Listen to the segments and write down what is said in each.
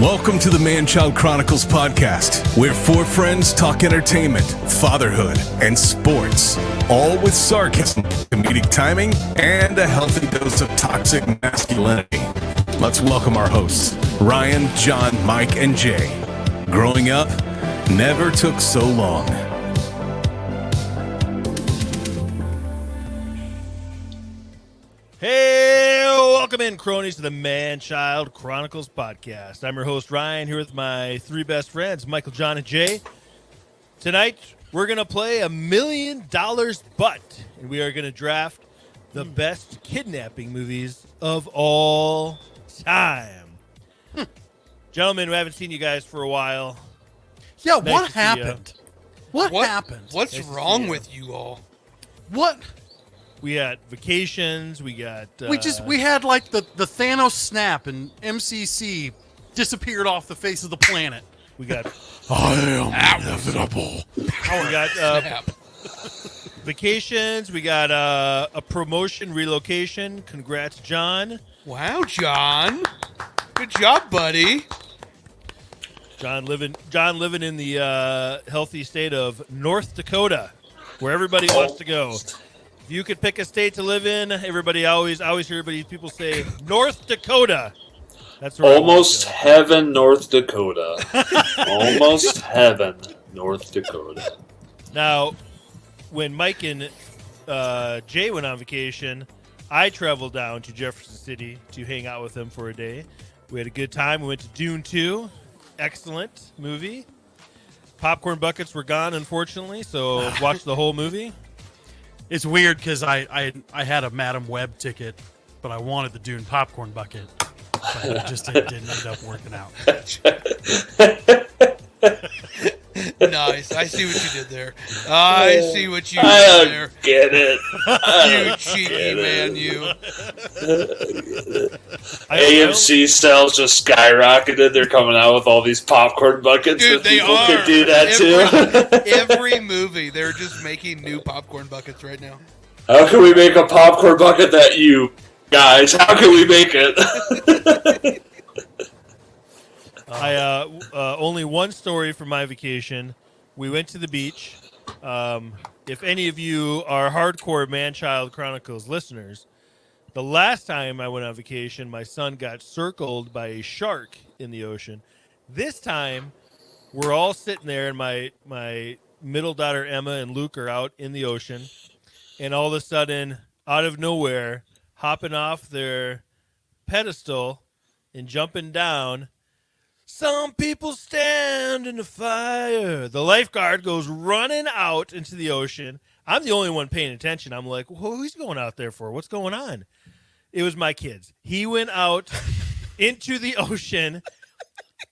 Welcome to the Manchild Chronicles podcast, where four friends talk entertainment, fatherhood, and sports, all with sarcasm, comedic timing, and a healthy dose of toxic masculinity. Let's welcome our hosts, Ryan, John, Mike, and Jay. Growing up never took so long. Hey, welcome in, cronies, to the Manchild Chronicles podcast. I'm your host, Ryan, here with my three best friends, Michael, John, and Jay. Tonight, we're going to play $1 Million Butt, and we are going to draft the best kidnapping movies of all time. Gentlemen, we haven't seen you guys for a while. Yeah, Nice what to see happened? What happened? What's Nice to wrong see you. with you all? What? We got vacations, we got... We had like the Thanos snap and MCC disappeared off the face of the planet. We got... I am inevitable. We got Snap. vacations, we got a promotion relocation. Congrats, John. Wow, John. Good job, buddy. John living in the healthy state of North Dakota, where everybody wants to go. If you could pick a state to live in, everybody always hear people say North Dakota. That's where Almost heaven, North Dakota. Almost heaven, North Dakota. Now, when Mike and Jay went on vacation, I traveled down to Jefferson City to hang out with them for a day. We had a good time. We went to Dune 2. Excellent movie. Popcorn buckets were gone, unfortunately, so watched the whole movie. It's weird because I had a Madam Web ticket, but I wanted the Dune popcorn bucket. But it didn't end up working out. Nice. I see what you did there. I see what you I did there. get it. You cheeky man, you. AMC sales just skyrocketed. They're coming out with all these popcorn buckets. Dude, that they people are. can do that too. Every movie, they're just making new popcorn buckets right now. How can we make a popcorn bucket that you guys? How can we make it? I only one story from my vacation. We went to the beach. If any of you are hardcore Manchild Chronicles listeners, the last time I went on vacation, my son got circled by a shark in the ocean. This time, we're all sitting there, and my middle daughter Emma and Luke are out in the ocean, and all of a sudden, out of nowhere, hopping off their pedestal and jumping down, some people stand in the fire. The lifeguard goes running out into the ocean. I'm the only one paying attention. I'm like, well, who's going out there for? What's going on? It was my kids. He went out into the ocean,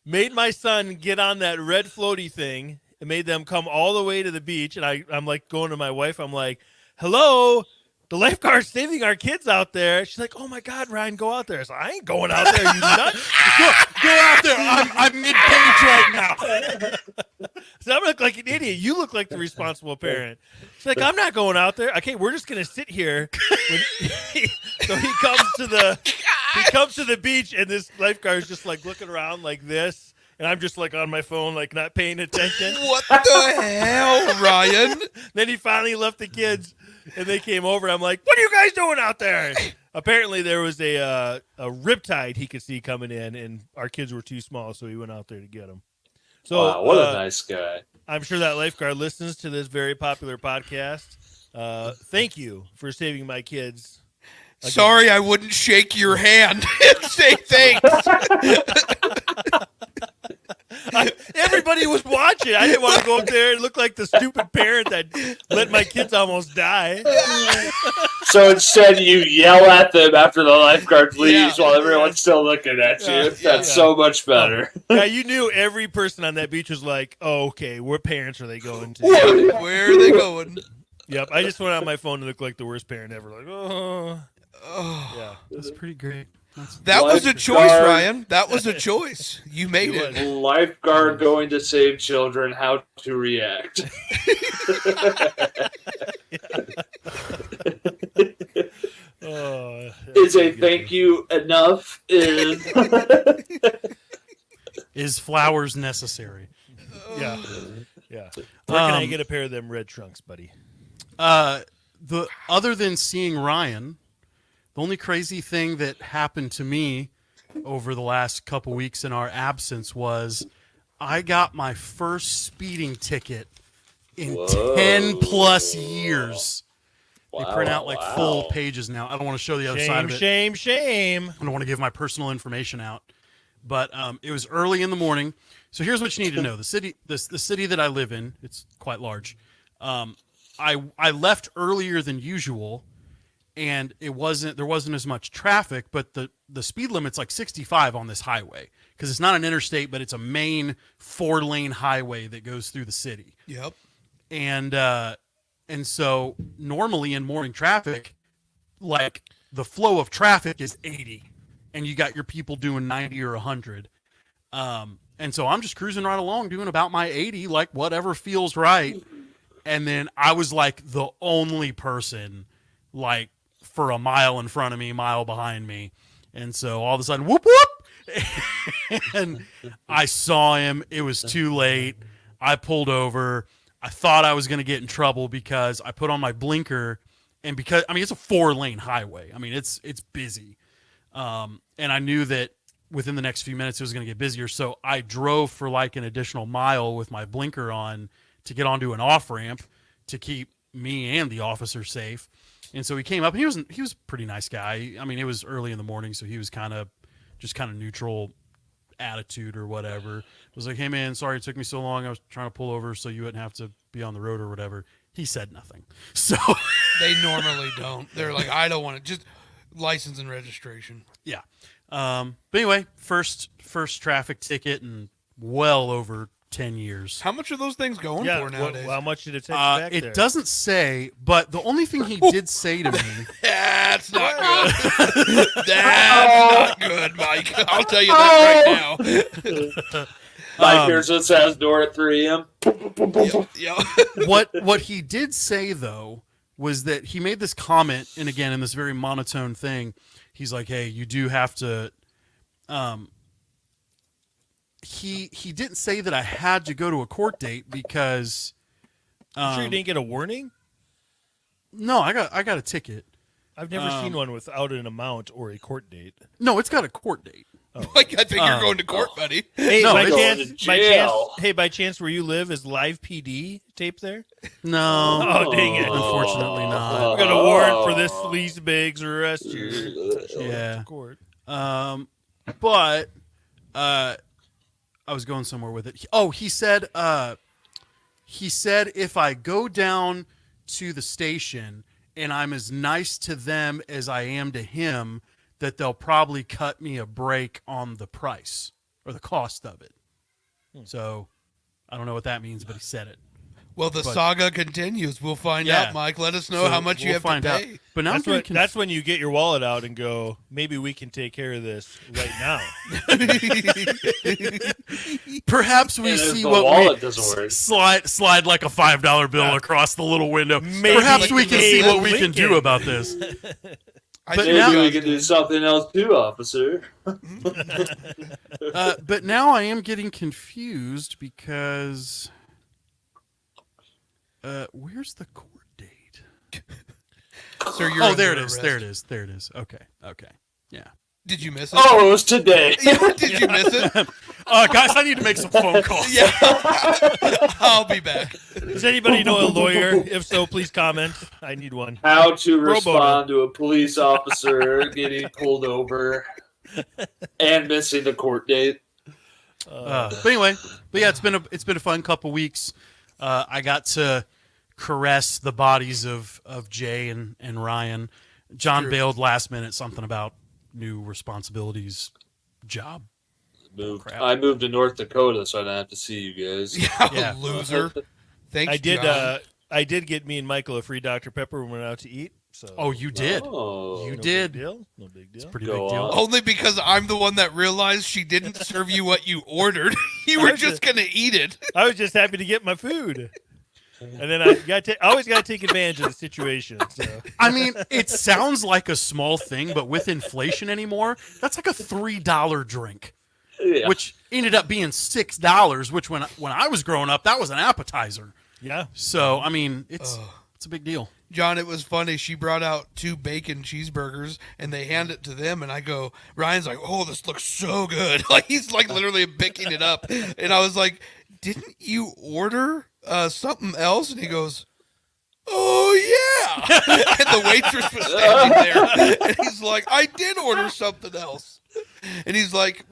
made my son get on that red floaty thing, and made them come all the way to the beach. And I'm like going to my wife. I'm like, hello, the lifeguard's saving our kids out there. She's like, oh my God, Ryan, go out there. I said, I ain't going out there, you nuts. Go out there. I'm mid-page right now. So I look like an idiot. You look like the responsible parent. She's like, I'm not going out there. Okay, we're just gonna sit here. So he comes to the beach, and this lifeguard's just like looking around like this, and I'm just like on my phone, like not paying attention. What the hell, Ryan? Then he finally left the kids, and they came over. I'm like, what are you guys doing out there? Apparently there was a riptide he could see coming in, and our kids were too small, so he went out there to get them. So Wow, what a nice guy. I'm sure that lifeguard listens to this very popular podcast. Thank you for saving my kids. Again. Sorry I wouldn't shake your hand and say thanks. Everybody was watching. I didn't want to go up there and look like the stupid parent that let my kids almost die. So instead, you yell at them after the lifeguard leaves while everyone's still looking at you. That's so much better. Yeah, you knew every person on that beach was like, oh, okay, what parents are they going to? Where are they going? Yep, I just went on my phone to look like the worst parent ever. Like, oh. Yeah. That's pretty great. That was a choice, Ryan. That was a choice. You made it. Lifeguard going to save children, how to react. Oh, Is a thank you enough? Is flowers necessary? Yeah. Yeah. Where can I get a pair of them red trunks, buddy? The other than seeing Ryan, the only crazy thing that happened to me over the last couple weeks in our absence was I got my first speeding ticket in 10 plus years. They print out like full pages now. I don't want to show the other side of it. Shame. I don't want to give my personal information out. But it was early in the morning. So here's what you need to know. The city that I live in, it's quite large. I left earlier than usual, and there wasn't as much traffic, but the speed limit's like 65 on this highway because it's not an interstate, but it's a main 4-lane highway that goes through the city. Yep. And so normally in morning traffic, like the flow of traffic is 80 and you got your people doing 90 or 100. And so I'm just cruising right along doing about my 80, like whatever feels right. And then I was like the only person like for a mile in front of me, mile behind me. And so all of a sudden, whoop, whoop. And I saw him. It was too late. I pulled over. I thought I was going to get in trouble because I put on my blinker, and because it's a 4-lane highway. I mean, it's busy. And I knew that within the next few minutes it was going to get busier. So I drove for like an additional mile with my blinker on to get onto an off-ramp to keep me and the officer safe. And so he came up, and he was a pretty nice guy. I mean, it was early in the morning, so he was kind of neutral attitude or whatever. It was like, hey man, sorry it took me so long. I was trying to pull over so you wouldn't have to be on the road or whatever. He said nothing. So they normally don't. They're like, I don't want to, just license and registration. Yeah. But anyway, first traffic ticket in well over 10 years. How much are those things going for nowadays? How much did it take you back there? It doesn't say, but the only thing he did say to me... That's not good. That's not good, Mike. I'll tell you that right now. Mike, here's what says door at 3 a.m. What he did say, though, was that he made this comment, and again, in this very monotone thing, he's like, hey, you do have to... He didn't say that I had to go to a court date because... You sure you didn't get a warning? No, I got a ticket. I've never seen one without an amount or a court date. No, it's got a court date. Oh. Mike, I think you're going to court, buddy. Hey, No, by chance, where you live, is live PD tape there? No. Oh, dang it. Unfortunately not. We got a warrant for this Lee's Biggs arrest here. Yeah. Court. But I was going somewhere with it. He said if I go down to the station and I'm as nice to them as I am to him, that they'll probably cut me a break on the price or the cost of it. So I don't know what that means, but he said it. Well, the saga continues. We'll find out, Mike. Let us know how much you have to pay. But now that's when you get your wallet out and go, maybe we can take care of this right now. Perhaps we see what wallet doesn't work. Slide like a $5 bill across the little window. Perhaps we can see what we can do about this. Maybe we can do something else too, officer. But now I am getting confused because... where's the court date? Sir, you're there it under is. arrest. There it is. Okay. Yeah. Did you miss it? Oh, it was today. Did you miss it? Guys, I need to make some phone calls. Yeah. I'll be back. Does anybody know a lawyer? If so, please comment. I need one. How to respond to a police officer getting pulled over and missing the court date. But anyway, yeah, it's been a fun couple weeks. I got to caress the bodies of Jay and Ryan. John bailed last minute, something about new responsibilities, job. I moved to North Dakota, so I don't have to see you guys. Yeah. Loser. Thanks, John. I did get me and Michael a free Dr. Pepper when we went out to eat. So you did. No did. Big deal. No big deal. It's a pretty big deal. Only because I'm the one that realized she didn't serve you what you ordered. You were just going to eat it. I was just happy to get my food. And then I always got to take advantage of the situation. So. I mean, it sounds like a small thing, but with inflation anymore, that's like a $3 drink. Yeah. which ended up being $6, which when I was growing up, that was an appetizer. Yeah. So, I mean, it's a big deal. John, it was funny. She brought out 2 bacon cheeseburgers, and they hand it to them, and I go, Ryan's like, oh, this looks so good. Like, he's like literally picking it up. And I was like, didn't you order something else? And he goes, oh, yeah. And the waitress was standing there, and he's like, I did order something else. And he's like,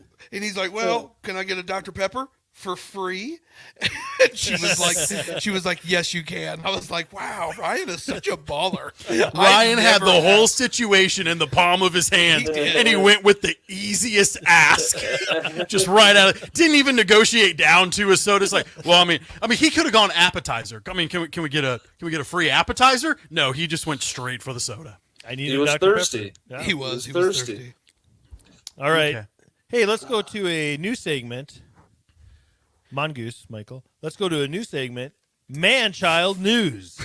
well, can I get a Dr. Pepper for free? And she was like, yes, you can. I was like, wow, Ryan is such a baller. Ryan had the whole situation in the palm of his hand, and he went with the easiest ask, just right out of. Didn't even negotiate down to a soda. It's like, well, I mean, he could have gone appetizer. I mean, can we get a free appetizer? No, he just went straight for the soda. He was thirsty. Yeah. He was thirsty. All right. Okay. Hey, let's go to a new segment. Mongoose, Michael. Let's go to a new segment, Manchild News.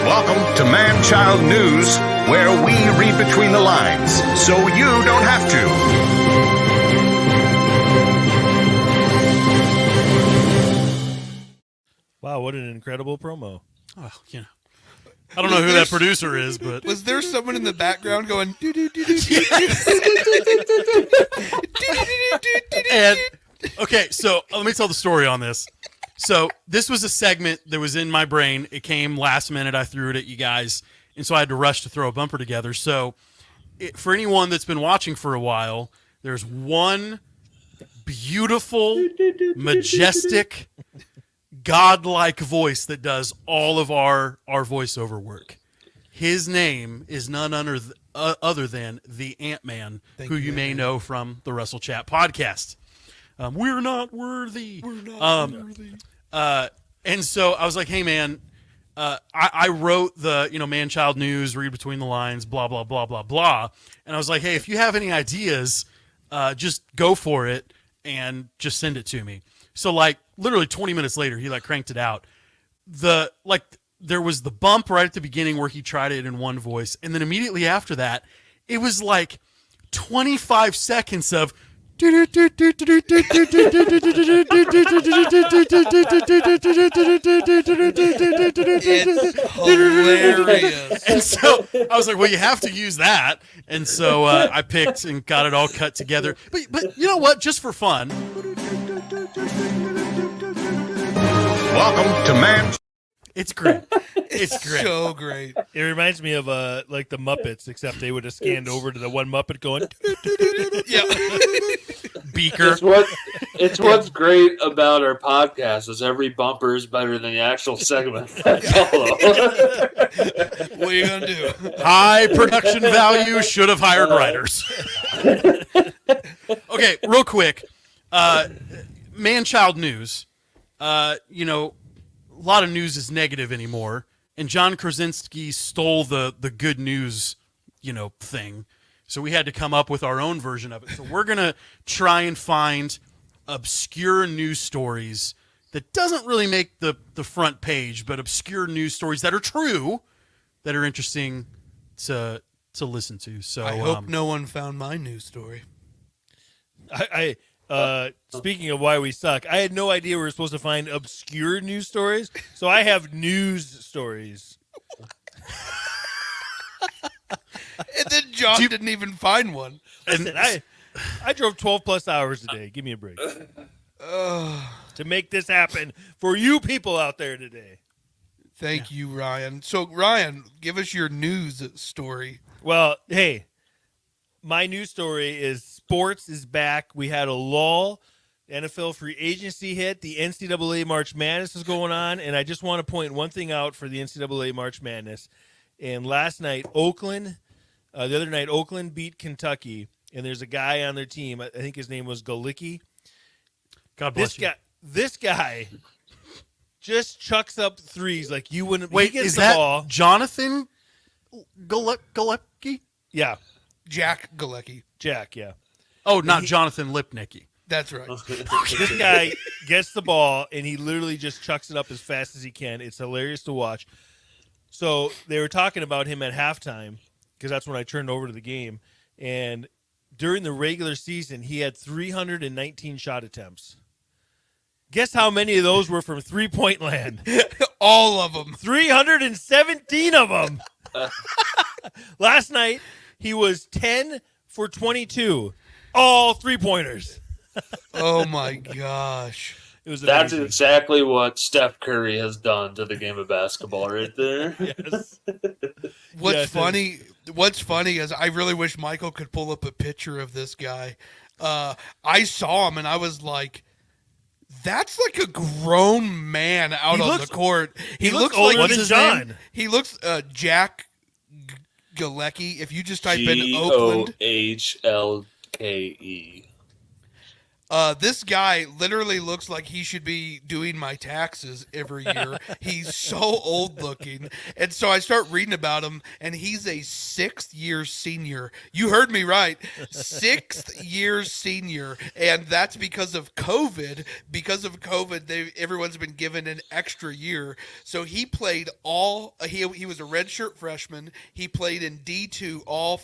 Welcome to Manchild News, where we read between the lines, so you don't have to. Wow, what an incredible promo. Oh, I don't know who that producer is, but Was there someone in the background going, and okay, so let me tell the story on this. So this was a segment that was in my brain. It came last minute. I threw it at you guys, and so I had to rush to throw a bumper together. So for anyone that's been watching for a while, there's one beautiful, majestic, godlike voice that does all of our voiceover work. His name is none other than the Ant-Man, who you may know from the Wrestle Chat podcast. We're not worthy. And so I was like, hey, man, I wrote the, Manchild News, read between the lines, blah, blah, blah, blah, blah. And I was like, hey, if you have any ideas, just go for it and just send it to me. So, literally 20 minutes later, he, cranked it out. There was the bump right at the beginning where he tried it in one voice. And then immediately after that, it was 25 seconds of... it's hilarious. And so I was like, well, you have to use that. And so I picked and got it all cut together. But you know what? Just for fun. Welcome to Man. It's great. It's great. So great. It reminds me of like the Muppets, except they would have scanned over to the one Muppet going. Yeah. Beaker. It's what's great about our podcast is every bumper is better than the actual segment that follow. What are you going to do? High production value, should have hired writers. Okay, real quick. Man-child news. A lot of news is negative anymore, and John Krasinski stole the good news, thing. So we had to come up with our own version of it. So we're going to try and find obscure news stories that doesn't really make the front page, but obscure news stories that are true, that are interesting to listen to. So I hope no one found my news story. Speaking of why we suck, I had no idea we were supposed to find obscure news stories, so I have news stories. And then John didn't even find one. Listen, I drove 12 plus hours a day. Give me a break. To make this happen for you people out there today. Thank you, Ryan. So, Ryan, give us your news story. Well, hey, my news story is sports is back. We had a lull. The NFL free agency hit. The NCAA March Madness is going on. And I just want to point one thing out for the NCAA March Madness. And last night, the other night, Oakland beat Kentucky. And there's a guy on their team. I think his name was Galicki. God bless you. This guy just chucks up threes like you wouldn't. Wait, he gets is the that ball. Jonathan Galecki? Jack Galecki. Jack, yeah. Oh, not Jonathan Lipnicki. That's right. This guy gets the ball, and he literally just chucks it up as fast as he can. It's hilarious to watch. So they were talking about him at halftime, because that's when I turned over to the game, And during the regular season, he had 319 shot attempts. Guess how many of those were from three-point land? All of them. 317 of them. Last night, he was 10 for 22. All three-pointers. Oh, my gosh. It was That's amazing. exactly what Steph Curry has done to the game of basketball right there. Yes. What's Yes, funny is I really wish Michael could pull up a picture of this guy. I saw him and I was like, that's like a grown man out on the court. He looks older like than his John. name. He looks Jack Galecki. If you just type in Oakland, Gohlke. this guy literally looks like he should be doing my taxes every year. He's so old looking. And so I start reading about him, and he's a 6th year senior. You heard me right. 6th year senior. And that's because of COVID. Because of COVID, everyone's been given an extra year. So he played he was a redshirt freshman. He played in D2 all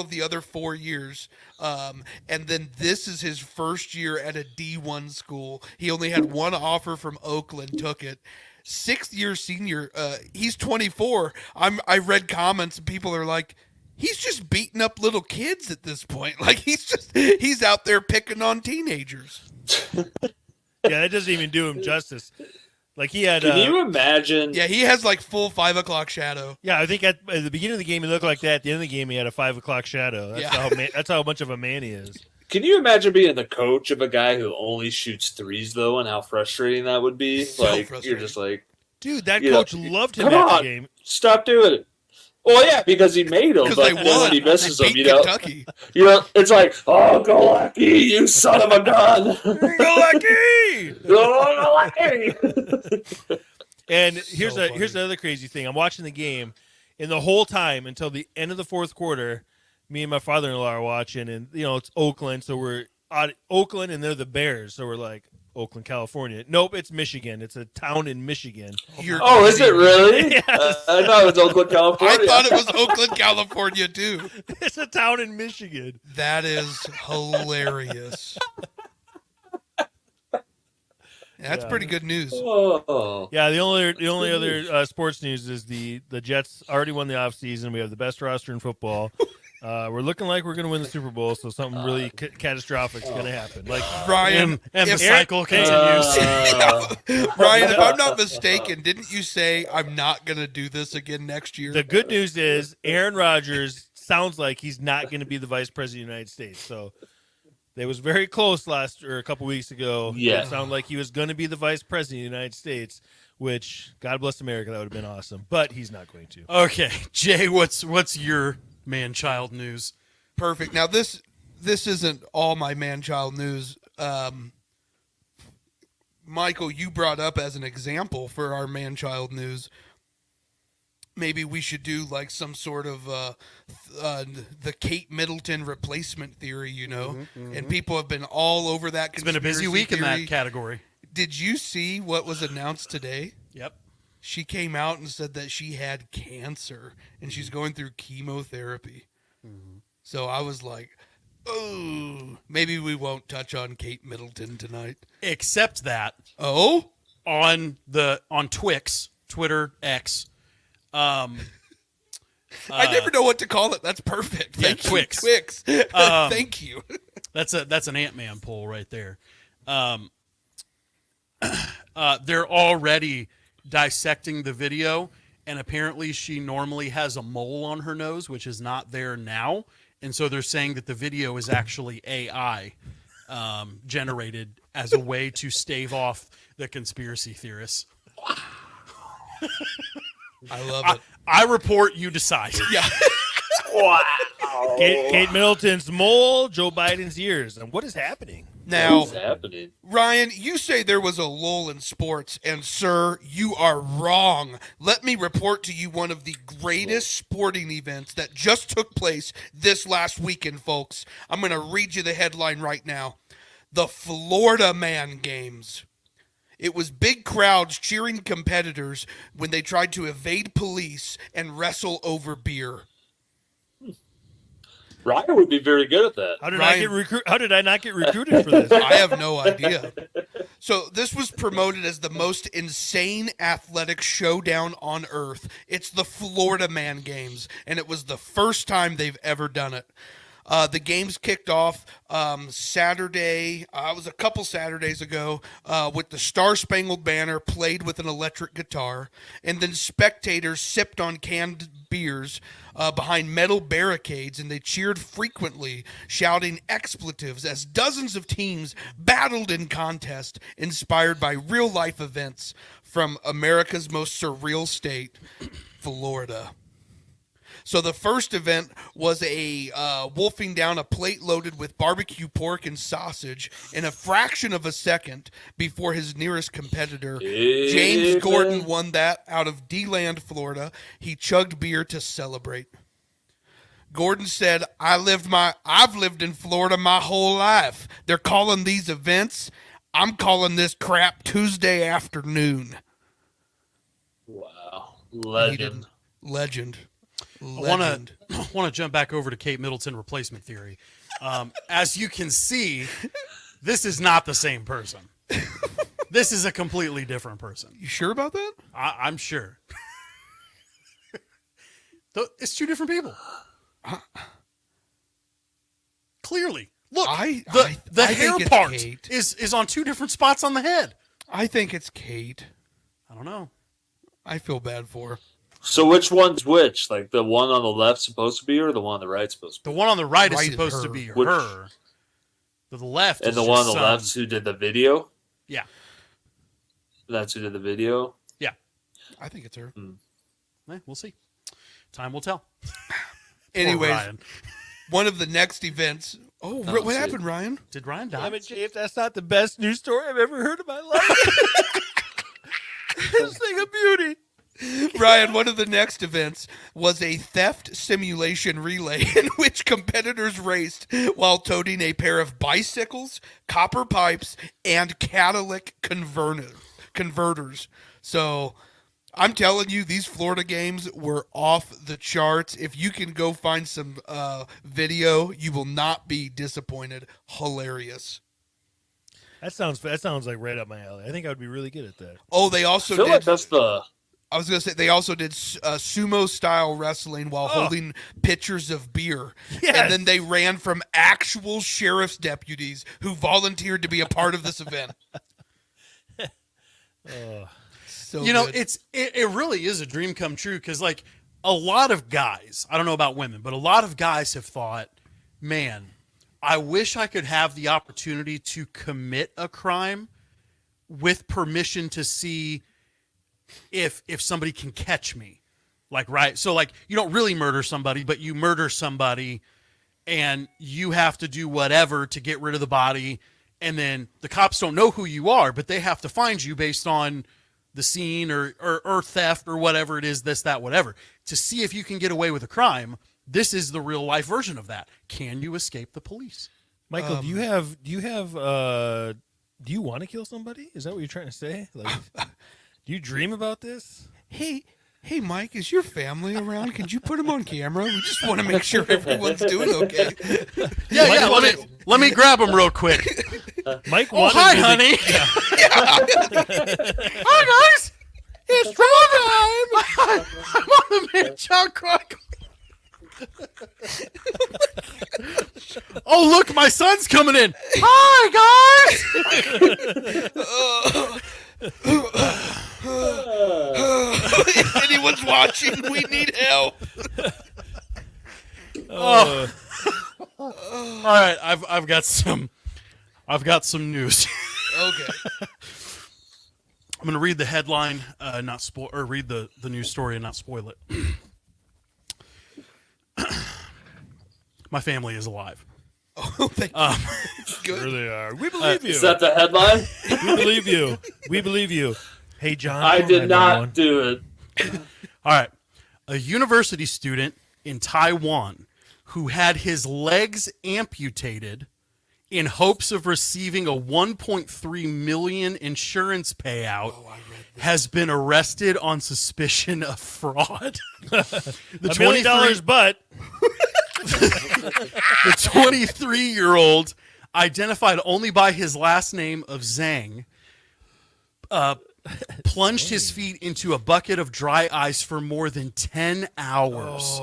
of the other 4 years. And then this is his first year at a D1 school. He only had one offer from Oakland, took it. 6th year senior. He's 24. I read comments and people are like, he's just beating up little kids at this point. Like he's out there picking on teenagers. Yeah, that doesn't even do him justice. Like he had. Can you imagine? Yeah, he has like full 5 o'clock shadow. Yeah, I think at the beginning of the game he looked like that. At the end of the game he had a 5 o'clock shadow. That's how much of a man he is. Can you imagine being the coach of a guy who only shoots threes though, and how frustrating that would be? So Like frustrating. you're just like, Dude, that You coach know, loved him come after on. the game. stop doing it. Well, yeah, because he made them, Because but they then won. when he misses They them, beat you know, Kentucky. it's like, oh, Gohlke, you son of a gun, Go Lucky! Gohlke. And So here's funny. the other crazy thing. I'm watching the game, and the whole time until the end of the fourth quarter, me and my father-in-law are watching, and it's Oakland, so we're at Oakland, and they're the Bears, so we're like, Oakland, California. Nope, it's Michigan. It's a town in Michigan. Oh, is it really? Yes. I thought it was Oakland, California. I thought it was Oakland, California, too. It's a town in Michigan. That is hilarious. That's pretty good news. Oh. Yeah, the only other sports news is the Jets already won the offseason. We have the best roster in football. We're looking like we're going to win the Super Bowl, so something really catastrophic is going to happen. Like Ryan, And the if- cycle continues. Ryan, if I'm not mistaken, didn't you say I'm not going to do this again next year? the good news is Aaron Rodgers sounds like he's not going to be the vice president of the United States. So they was very close a couple weeks ago. Yeah. It sounded like he was going to be the vice president of the United States, which God bless America, that would have been awesome. But he's not going to. Okay, Jay, what's your man-child news? Perfect. Now this isn't all my man-child news. Michael, you brought up as an example for our man-child news. Maybe we should do like some sort of the Kate Middleton replacement theory, And people have been all over that. It's been a busy week in that category. Did you see what was announced today? Yep. She came out and said that she had cancer and she's going through chemotherapy. So I was like, oh, maybe we won't touch on Kate Middleton tonight. Except that Oh? on Twix, Twitter, X, I never know what to call it. That's perfect. Yeah, Thank you. Twix. Twix. Thank you. That's an Ant-Man poll right there. They're already dissecting the video, and apparently she normally has a mole on her nose, which is not there now. And so they're saying that the video is actually AI generated as a way to stave off the conspiracy theorists. I love it. I report, you decide. Yeah. Wow. Kate Middleton's mole, Joe Biden's ears. And what is happening? Now, What's happening? Ryan, you say there was a lull in sports, and sir, you are wrong. Let me report to you one of the greatest sporting events that just took place this last weekend, folks. I'm going to read you the headline right now. The Florida Man Games. It was big crowds cheering competitors when they tried to evade police and wrestle over beer. Ryan would be very good at that. How did Ryan- How did I not get recruited for this? I have no idea. So this was promoted as the most insane athletic showdown on earth. It's the Florida Man Games, and it was the first time they've ever done it. The games kicked off Saturday. It was a couple Saturdays ago with the Star Spangled Banner played with an electric guitar, and then spectators sipped on canned beers behind metal barricades, and they cheered frequently, shouting expletives as dozens of teams battled in contest inspired by real-life events from America's most surreal state, Florida. So the first event was a wolfing down a plate loaded with barbecue pork and sausage in a fraction of a second before his nearest competitor. James Gordon won that out of D-Land, Florida. He chugged beer to celebrate. Gordon said, I've lived in Florida my whole life. They're calling these events. I'm calling this crap Tuesday afternoon. Wow. Legend. Legend. I want to jump back over to Kate Middleton replacement theory. As you can see, this is not the same person. This is a completely different person. You sure about that? I'm sure. It's two different people. Clearly. Look, the hair part is on two different spots on the head. I think it's Kate. I don't know. I feel bad for her. So which one's which? Like the one on the left supposed to be her, or the one on the right supposed to be? The one on the right is Right is supposed to her. be Which- her. The left And is the one on just the some- left who did the video? Yeah. That's who did the video? I think it's her. We'll see. Time will tell. Anyways, Ryan. one of the next events. Oh, Oh, what sweet. happened, Ryan? Did Ryan die? Damn it, Jay, that's not the best news story I've ever heard in my life. This thing of beauty. Ryan, one of the next events was a theft simulation relay in which competitors raced while toting a pair of bicycles, copper pipes, and catalytic converters. So I'm telling you, these Florida games were off the charts. If you can go find some video, you will not be disappointed. Hilarious. That sounds like right up my alley. I think I would be really good at that. Oh, they I also feel did. like that's the... I was going to say they also did sumo-style wrestling while holding pitchers of beer. Yes. And then they ran from actual sheriff's deputies who volunteered to be a part of this event. So You know, good. it really is a dream come true because, like, a lot of guys, I don't know about women, but a lot of guys have thought, man, I wish I could have the opportunity to commit a crime with permission to see if somebody can catch me. Like, right? So, like, you don't really murder somebody, but you murder somebody and you have to do whatever to get rid of the body. And then the cops don't know who you are, but they have to find you based on the scene or theft or whatever it is, this, that, whatever, to see if you can get away with a crime. This is the real life version of that. Can you escape the police? Michael, do you want to kill somebody? Is that what you're trying to say? Like, do you dream about this? Hey, Mike, is your family around? Could you put them on camera? We just want to make sure everyone's doing okay. Yeah, let me grab them real quick. Mike, Oh, hi, honey. Hi, guys. It's time. I'm on the Manchild Chronicles. Oh, look, my son's coming in. Hi, guys. If anyone's watching, we need help. All right, I've got some news. Okay. I'm going to read the headline, read the news story and not spoil it. My family is alive. Oh, thank you. Good. Here they are. We believe you. Is that the headline? We believe you. We believe you. Hey, John. I did not 911. do it. All right. A university student in Taiwan who had his legs amputated in hopes of receiving a 1.3 million insurance payout has been arrested on suspicion of fraud. The $1 million, but The 23-year-old, identified only by his last name of Zhang, plunged his feet into a bucket of dry ice for more than 10 hours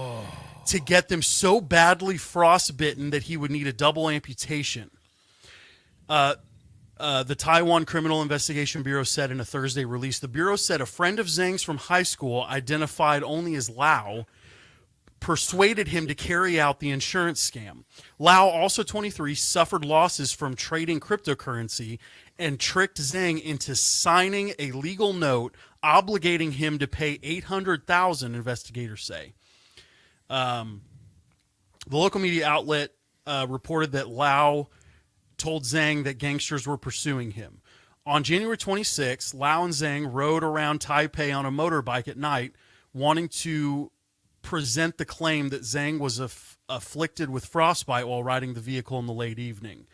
to get them so badly frostbitten that he would need a double amputation. The Taiwan Criminal Investigation Bureau said in a Thursday release, the Bureau said a friend of Zhang's from high school, identified only as Lau, persuaded him to carry out the insurance scam. Lau, also 23, suffered losses from trading cryptocurrency and tricked Zhang into signing a legal note obligating him to pay $800,000, investigators say. The local media outlet reported that Lau told Zhang that gangsters were pursuing him. On January 26, Lau and Zhang rode around Taipei on a motorbike at night, wanting to present the claim that Zhang was afflicted with frostbite while riding the vehicle in the late evening.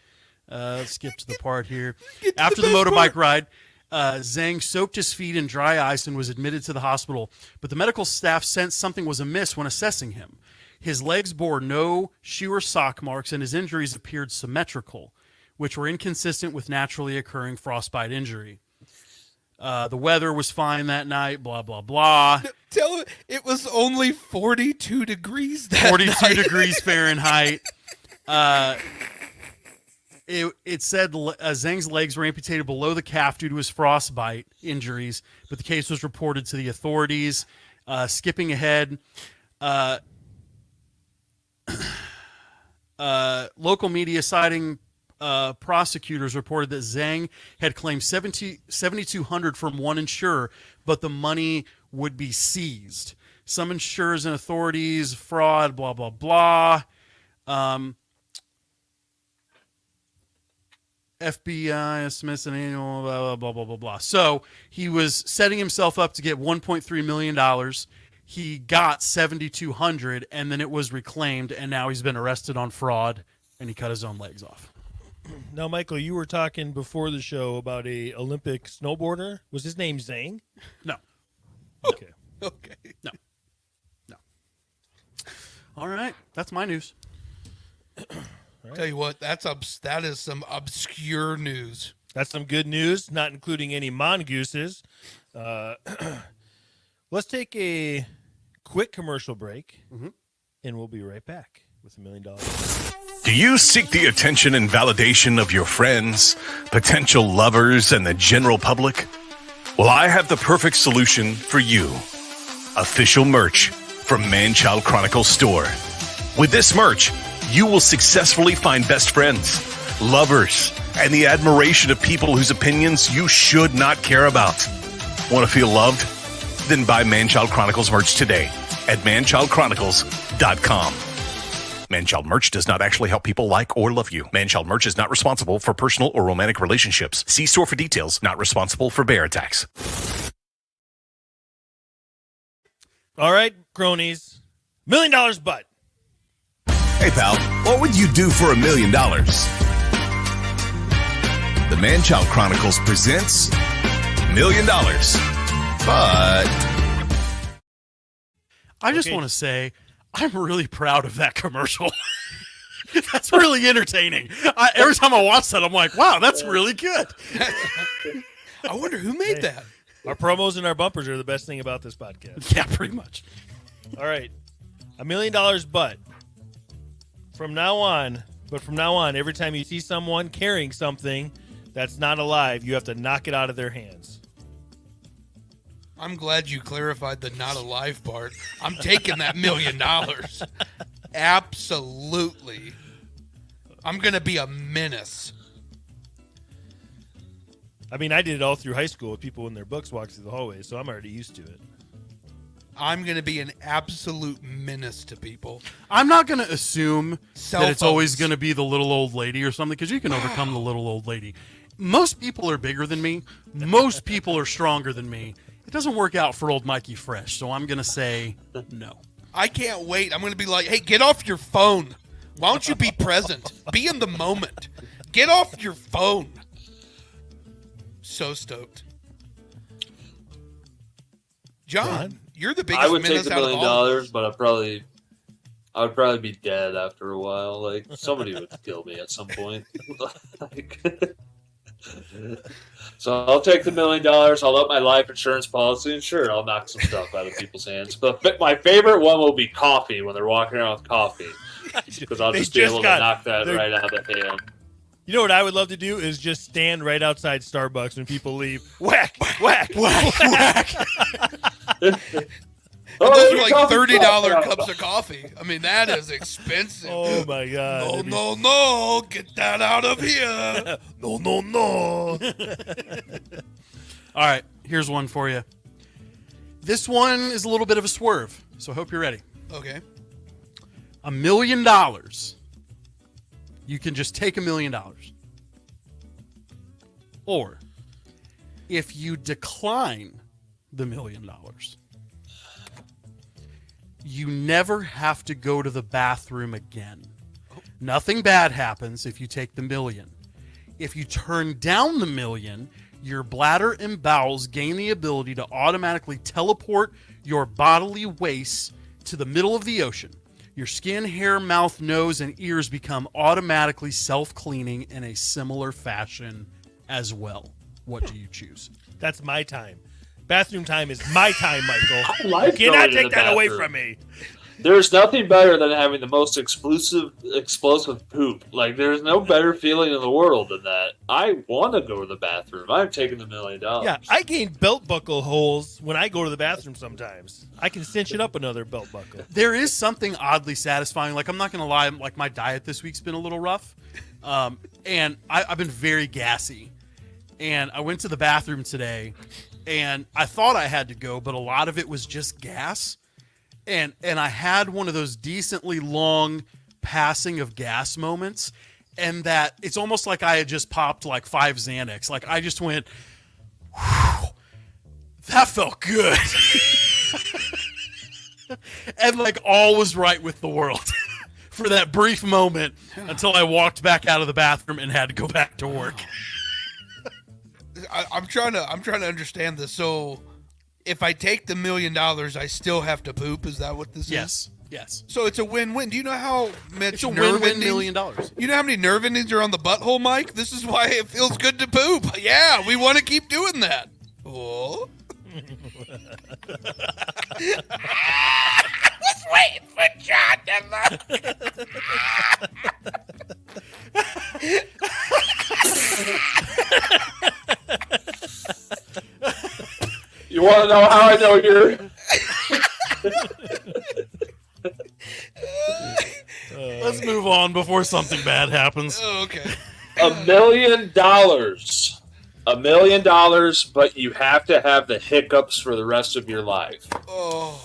Let's skip to the part here. After the motorbike ride, Zhang soaked his feet in dry ice and was admitted to the hospital, but the medical staff sensed something was amiss when assessing him. His legs bore no shoe or sock marks, and his injuries appeared symmetrical, which were inconsistent with naturally occurring frostbite injury. The weather was fine that night, blah, blah, blah. Tell him it was only 42 degrees that 42 night. degrees Fahrenheit. It said Zhang's legs were amputated below the calf due to his frostbite injuries, but the case was reported to the authorities. Skipping ahead, local media citing prosecutors reported that Zhang had claimed $7,200 from one insurer, but the money would be seized. Some insurers and authorities, fraud, blah, blah, blah. FBI estimates an annual blah, blah, blah, blah, blah. So he was setting himself up to get $1.3 million. He got $7,200, and then it was reclaimed, and now he's been arrested on fraud, and he cut his own legs off. Now, Michael, you were talking before the show about a Olympic snowboarder. Was his name Zhang? No. Okay. Okay. No. All right. That's my news. Tell you what, that is some obscure news. That's some good news, not including any mongooses. Let's take a quick commercial break, and we'll be right back with $1 million. Do you seek the attention and validation of your friends, potential lovers, and the general public? Well, I have the perfect solution for you. Official merch from Manchild Chronicles store. With this merch, you will successfully find best friends, lovers, and the admiration of people whose opinions you should not care about. Want to feel loved? Then buy Manchild Chronicles merch today at manchildchronicles.com. Manchild merch does not actually help people like or love you. Manchild merch is not responsible for personal or romantic relationships. See store for details. Not responsible for bear attacks. All right, cronies. $1 million butt. Hey, pal, what would you do for $1 million? The Manchild Chronicles presents $1 million. But I just want to say I'm really proud of that commercial. That's really entertaining. Every time I watch that, I'm like, wow, that's really good. I wonder who made that. Our promos and our bumpers are the best thing about this podcast. Yeah, pretty much. All right. $1 million butt. From now on, every time you see someone carrying something that's not alive, you have to knock it out of their hands. I'm glad you clarified the not alive part. I'm taking that $1 million. Absolutely. I'm going to be a menace. I mean, I did it all through high school with people in their books walk through the hallway, so I'm already used to it. I'm going to be an absolute menace to people. I'm not going to assume Cell that it's always phones. going to be the little old lady or something, because you can overcome the little old lady. Most people are bigger than me. Most people are stronger than me. It doesn't work out for old Mikey Fresh, so I'm going to say no. I can't wait. I'm going to be like, hey, get off your phone. Why don't you be present? Be in the moment. Get off your phone. So stoked. John, you're the biggest I would take menace the $1 out of million, all of us. but I'd probably I would probably be dead after a while. Like, somebody would kill me at some point. Like, so I'll take the $1 million. I'll up my life insurance policy, and sure, I'll knock some stuff out of people's hands. But my favorite one will be coffee when they're walking around with coffee, because I'll just be able to knock that right out of the hand. You know what I would love to do is just stand right outside Starbucks when people leave. Whack, whack, whack, whack. Those are like $30 cups of coffee. I mean, that is expensive. Oh my God! No! Get that out of here! No! All right, here's one for you. This one is a little bit of a swerve, so I hope you're ready. Okay. $1 million. You can just take $1 million. Or, if you decline the $1 million, you never have to go to the bathroom again. Nothing bad happens if you take the $1 million. If you turn down the $1 million, your bladder and bowels gain the ability to automatically teleport your bodily waste to the middle of the ocean. Your skin, hair, mouth, nose, and ears become automatically self-cleaning in a similar fashion as well. What do you choose? That's my time. Bathroom time is my time, Michael. I like You cannot going to take the that away bathroom. from me. There's nothing better than having the most explosive poop. Like, there's no better feeling in the world than that. I want to go to the bathroom. I'm taking the $1 million. Yeah, I gain belt buckle holes when I go to the bathroom sometimes. I can cinch it up another belt buckle. There is something oddly satisfying. Like, I'm not going to lie, like, my diet this week's been a little rough. And I've been very gassy. And I went to the bathroom today, and I thought I had to go, but a lot of it was just gas. And I had one of those decently long passing of gas moments, and that it's almost like I had just popped like 5 Xanax. Like, I just went, whew, that felt good. And like all was right with the world for that brief moment until I walked back out of the bathroom and had to go back to work. I'm trying to understand this. So, if I take the $1 million, I still have to poop. Is that what this is? Yes. So it's a win-win. Do you know how much It's a nerve win-win endings? $1 million. You know how many nerve endings are on the butthole, Mike? This is why it feels good to poop. Yeah, we want to keep doing that. Oh. Was waiting for John to look. You want to know how I know you're... Let's move on before something bad happens. Oh, okay. $1 million. $1 million, but you have to have the hiccups for the rest of your life. Oh,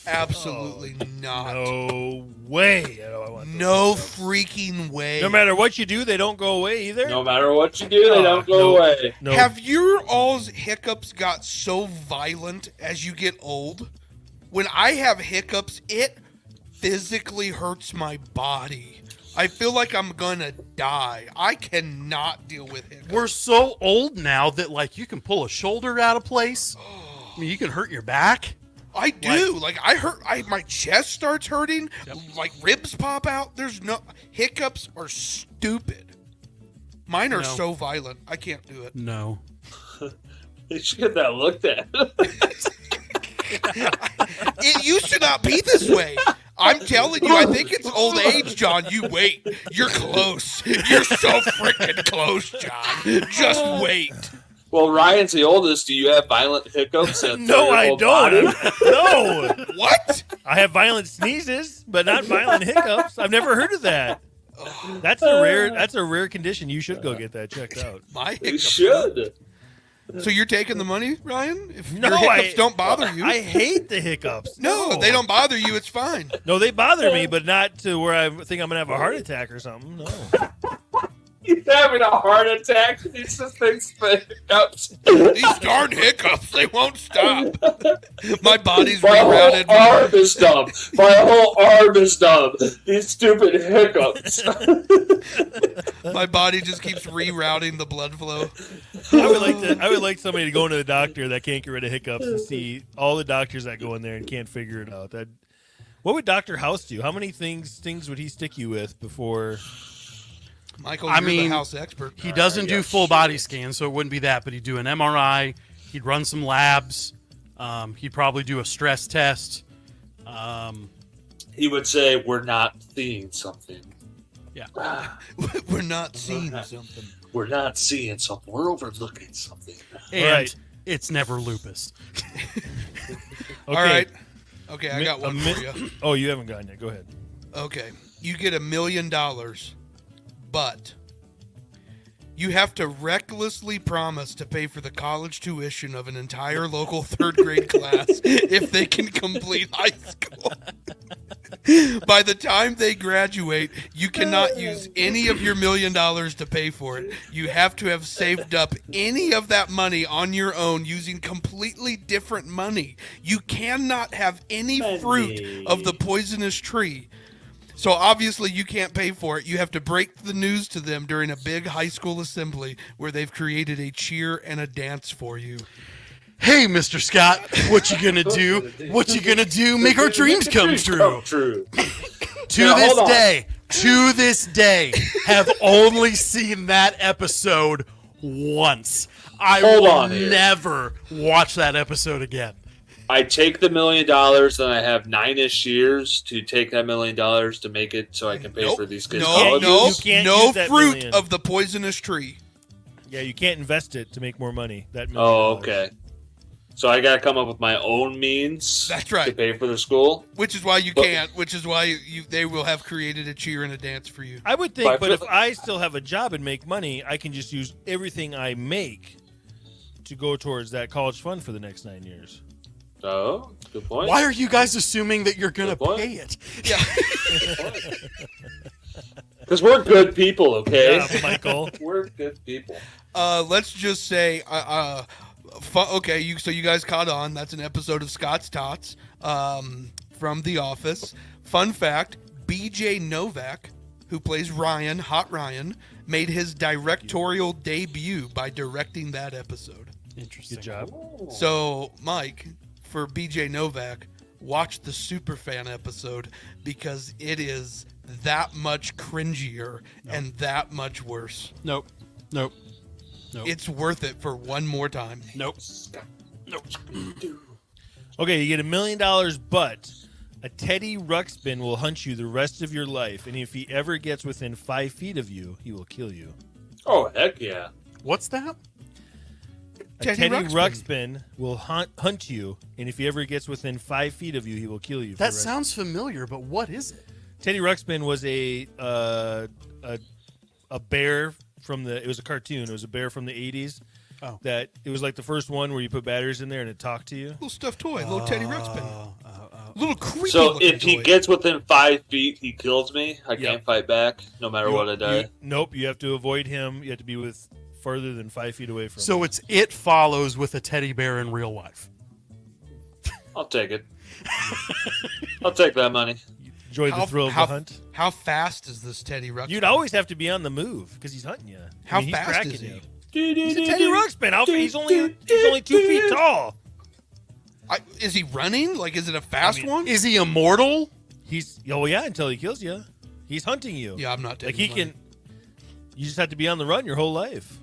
absolutely not. No way. I don't want No freaking way. No matter what you do, they don't go away either. No matter what you do, they don't go no. away. No. Have your all's hiccups got so violent as you get old? When I have hiccups, it physically hurts my body. I feel like I'm gonna die. I cannot deal with hiccups. We're so old now that, like, you can pull a shoulder out of place. I mean, you can hurt your back. I do. Like I hurt. My chest starts hurting. Yep. Like ribs pop out. There's no hiccups are stupid. Mine are No. so violent. I can't do it. No. You should get that looked at. It used to not be this way. I'm telling you, I think it's old age, John. You wait. You're close. You're so freaking close, John. Just wait. Well, Ryan's the oldest. Do you have violent hiccups? No, I don't. No. What? I have violent sneezes, but not violent hiccups. I've never heard of that. That's a rare condition. You should go get that checked out. My You hiccups. should. So you're taking the money, Ryan? If No, your hiccups don't bother you. I hate the hiccups. No, they don't bother you. It's fine. No, they bother me, but not to where I think I'm gonna have a heart attack or something. No. He's having a heart attack. These things hiccups. These darn hiccups, they won't stop. My body's My whole rerouted. arm is dumb. My whole arm is dumb. These stupid hiccups. My body just keeps rerouting the blood flow. I would like somebody to go into the doctor that can't get rid of hiccups and see all the doctors that go in there and can't figure it out. What would Dr. House do? How many things would he stick you with before? Michael, you're the house expert. He doesn't do full body scans, so it wouldn't be that. But he'd do an MRI. He'd run some labs. He'd probably do a stress test. He would say, "We're not seeing something." Yeah. We're not seeing something. We're not seeing something. We're overlooking something. And it's never lupus. Okay. All right. Okay, I got one for you. Oh, you haven't gotten it. Go ahead. Okay. You get $1 million, but you have to recklessly promise to pay for the college tuition of an entire local third grade class if they can complete high school. By the time they graduate, you cannot use any of your $1 million to pay for it. You have to have saved up any of that money on your own using completely different money. You cannot have any fruit of the poisonous tree. So obviously you can't pay for it. You have to break the news to them during a big high school assembly where they've created a cheer and a dance for you. Hey, Mr. Scott, what you gonna do? What you gonna do? Make our dreams come true. To this day, have only seen that episode once. I will never watch that episode again. I take the $1 million, then I have 9-ish years to take that $1 million to make it so I can pay for these kids' college. No fruit of the poisonous tree. Yeah, you can't invest it to make more money. That $1 million. Oh, okay. So I got to come up with my own means. That's right. To pay for the school. Which is why you can't. Which is why they will have created a cheer and a dance for you. I would think, but if I still have a job and make money, I can just use everything I make to go towards that college fund for the next 9 years. Oh, good point. Why are you guys assuming that you're going to pay it? Yeah. Because we're good people, okay? Yeah, Michael. We're good people. Let's just say, okay, so you guys caught on. That's an episode of Scott's Tots from The Office. Fun fact, BJ Novak, who plays Ryan, Hot Ryan, made his directorial debut by directing that episode. Interesting. Good job. So, Mike, for BJ Novak, watch the Superfan episode because it is that much cringier and that much worse. Nope. It's worth it for one more time. Nope. Okay, you get $1 million, but a Teddy Ruxpin will hunt you the rest of your life, and if he ever gets within 5 feet of you, he will kill you. Oh, heck yeah. What's that? A Teddy Ruxpin will hunt you, and if he ever gets within 5 feet of you, he will kill you. That sounds familiar, but what is it? Teddy Ruxpin was a bear from the. It was a cartoon. It was a bear from the 80s. Oh. That it was like the first one where you put batteries in there and it talked to you. Little stuffed toy, little Teddy Ruxpin. Little creepy. So if he toy. gets within 5 feet, he kills me. I can't fight back, no matter what I die. Nope. You have to avoid him. You have to be with further than 5 feet away from him. So It Follows with a teddy bear in real life. I'll take it. I'll take that money. Enjoy the thrill of the hunt. How fast is this Teddy Ruxpin? You'd always have to be on the move because he's hunting you. How he's fast tracking is he? you. He's a Teddy Ruxpin. He's only 2 feet tall. Is he running? Like, is it a fast one? Is he immortal? Until he kills you. He's hunting you. Yeah, I'm not taking Like, he can. You just have to be on the run your whole life.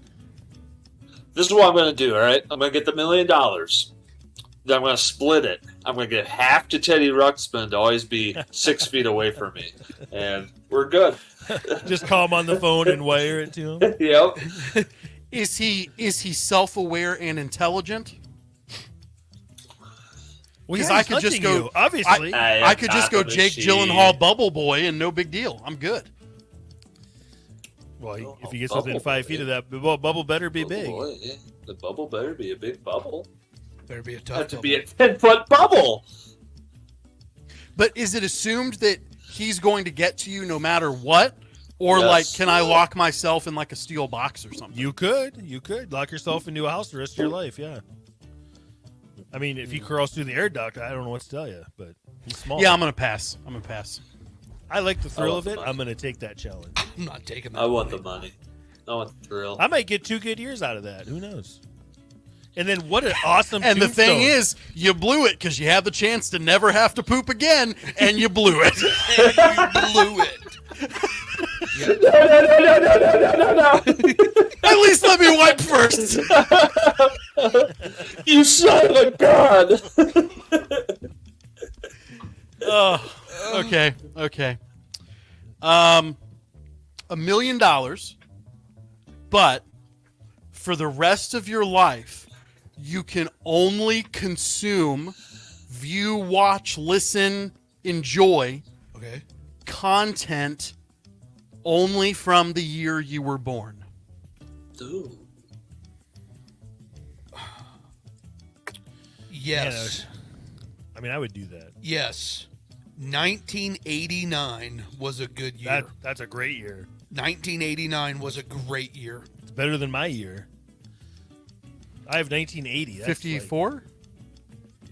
This is what I'm going to do, all right? I'm going to get the $1 million. Then I'm going to split it. I'm going to get half to Teddy Ruxpin to always be 6 feet away from me. And we're good. Just call him on the phone and wire it to him. Yep. Is he self-aware and intelligent? Well, Because I could just go. you, obviously. I could just go Jake Gyllenhaal, Bubble Boy, and no big deal. I'm good. Well, if he gets within 5 feet of that, bubble better be big. Boy, yeah. The bubble better be a big bubble. Better be a tough Have to bubble. be a 10-foot bubble. But is it assumed that he's going to get to you no matter what? Or, Yes. can I lock myself in, like, a steel box or something? You could lock yourself into a house the rest of your life. Yeah. I mean, if he crawls through the air duct, I don't know what to tell you, but he's small. Yeah, I'm going to pass. I like the thrill of it. the money. I'm going to take that challenge. I'm not taking that. I want the money. I want the thrill. I might get 2 good years out of that. Who knows? And then what an awesome And the thing tombstone. is, you blew it because you had the chance to never have to poop again, and you blew it. And you blew it. No. At least let me wipe first. You son of a gun. Oh, okay. $1 million, but for the rest of your life, you can only consume, view, watch, listen, enjoy Okay. content only from the year you were born. Ooh. Yes. I mean, I would do that. Yes. 1989 was a good year. That's a great year. 1989 was a great year. It's better than my year. I have 1980. That's 54? Like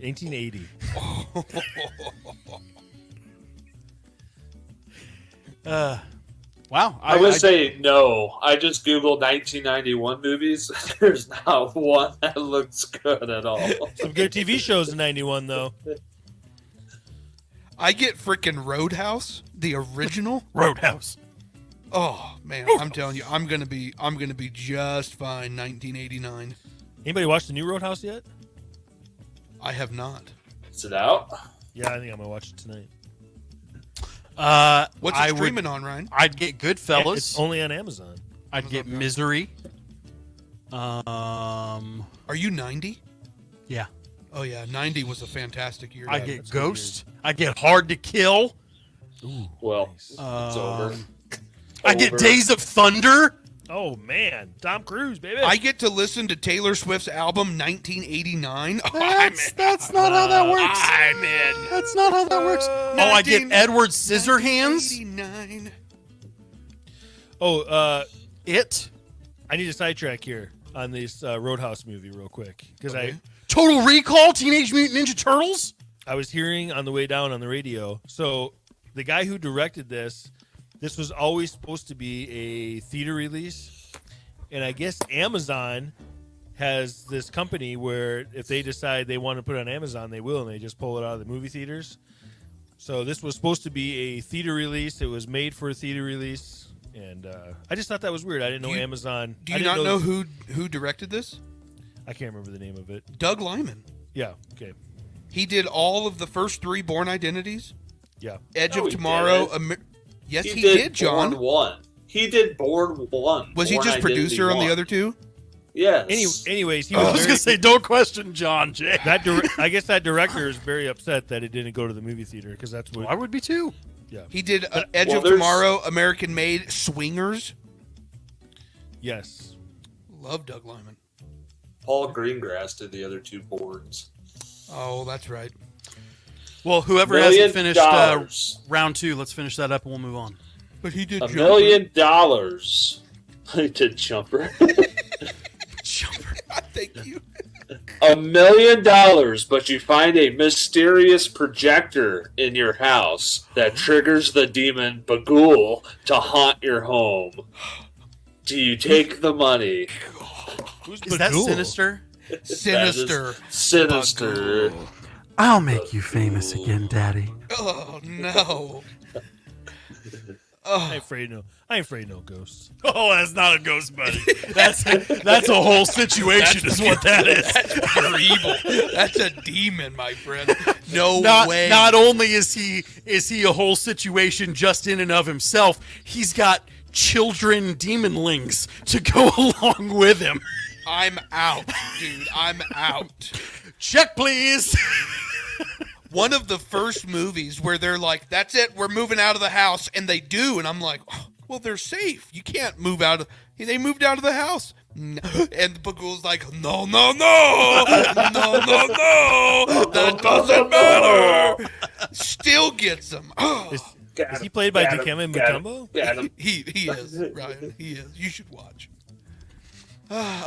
1980. Wow. I would say no. I just Googled 1991 movies. There's not one that looks good at all. Some good TV shows in 91, though. I get freaking Roadhouse, the original. Roadhouse. Oh man, I'm telling you, I'm gonna be just fine. 1989. Anybody watch the new Roadhouse yet? I have not. Is it out? Yeah, I think I'm going to watch it tonight. What's it streaming on, Ryan? I'd get Goodfellas. It's only on Amazon. I'd get Misery. Are you 90? Yeah. Oh yeah, 90 was a fantastic year. I Dad. get Ghost. I get Hard to Kill. Well, Nice. it's over. I get Over. Days of Thunder. Oh, man. Tom Cruise, baby. I get to listen to Taylor Swift's album 1989. Oh, That's not how that works. I'm in. That's not how that works. Oh, I get Edward Scissorhands. 1989. Oh, It. I need a sidetrack here on this Roadhouse movie real quick. Because Okay. Total Recall. Teenage Mutant Ninja Turtles. I was hearing on the way down on the radio. So the guy who directed this was always supposed to be a theater release. And I guess Amazon has this company where if they decide they want to put it on Amazon, they will, and they just pull it out of the movie theaters. So this was supposed to be a theater release. It was made for a theater release. And I just thought that was weird. I didn't know Amazon. Do you not know who directed this? I can't remember the name of it. Doug Liman. Yeah, okay. He did all of the first 3 Born Identities. Yeah. Edge No, of he Tomorrow. didn't. Yes, he did, John. Born 1. He did Born 1. Was he Born just Identity producer on 1. the other 2? Yes. Anyways, he I was was very, gonna say, don't question John Jay. I guess that director is very upset that it didn't go to the movie theater because that's what. I would be too. Yeah. He did Edge Well, of there's- Tomorrow, American Made, Swingers. Yes. Love Doug Liman. Paul Greengrass did the other 2 Borns. Oh, that's right. Well, whoever $1 hasn't million. finished round 2, let's finish that up and we'll move on. But he did $1 Jumper. million. I did Jumper. Jumper. Thank you. $1 million, but you find a mysterious projector in your house that triggers the demon Bagul to haunt your home. Do you take the money? Who's Is that Bagul? Sinister? Sinister. Sinister. I'll make you famous again, Daddy. Oh no. I ain't afraid no ghosts. Oh, that's not a ghost, buddy. That's a whole situation, is what that is. You're evil. That's a demon, my friend. No way. Not only is he a whole situation just in and of himself, he's got children demonlings to go along with him. I'm out, dude. I'm out. Check, please. One of the first movies where they're like, that's it, we're moving out of the house, and they do, and I'm like, oh, well, they're safe. You can't move out of. They moved out of the house. No. And Bagul's like, no, that doesn't matter. Still gets him. Oh, Is he played by Dikembe Mutombo? he is, Ryan. He is. You should watch.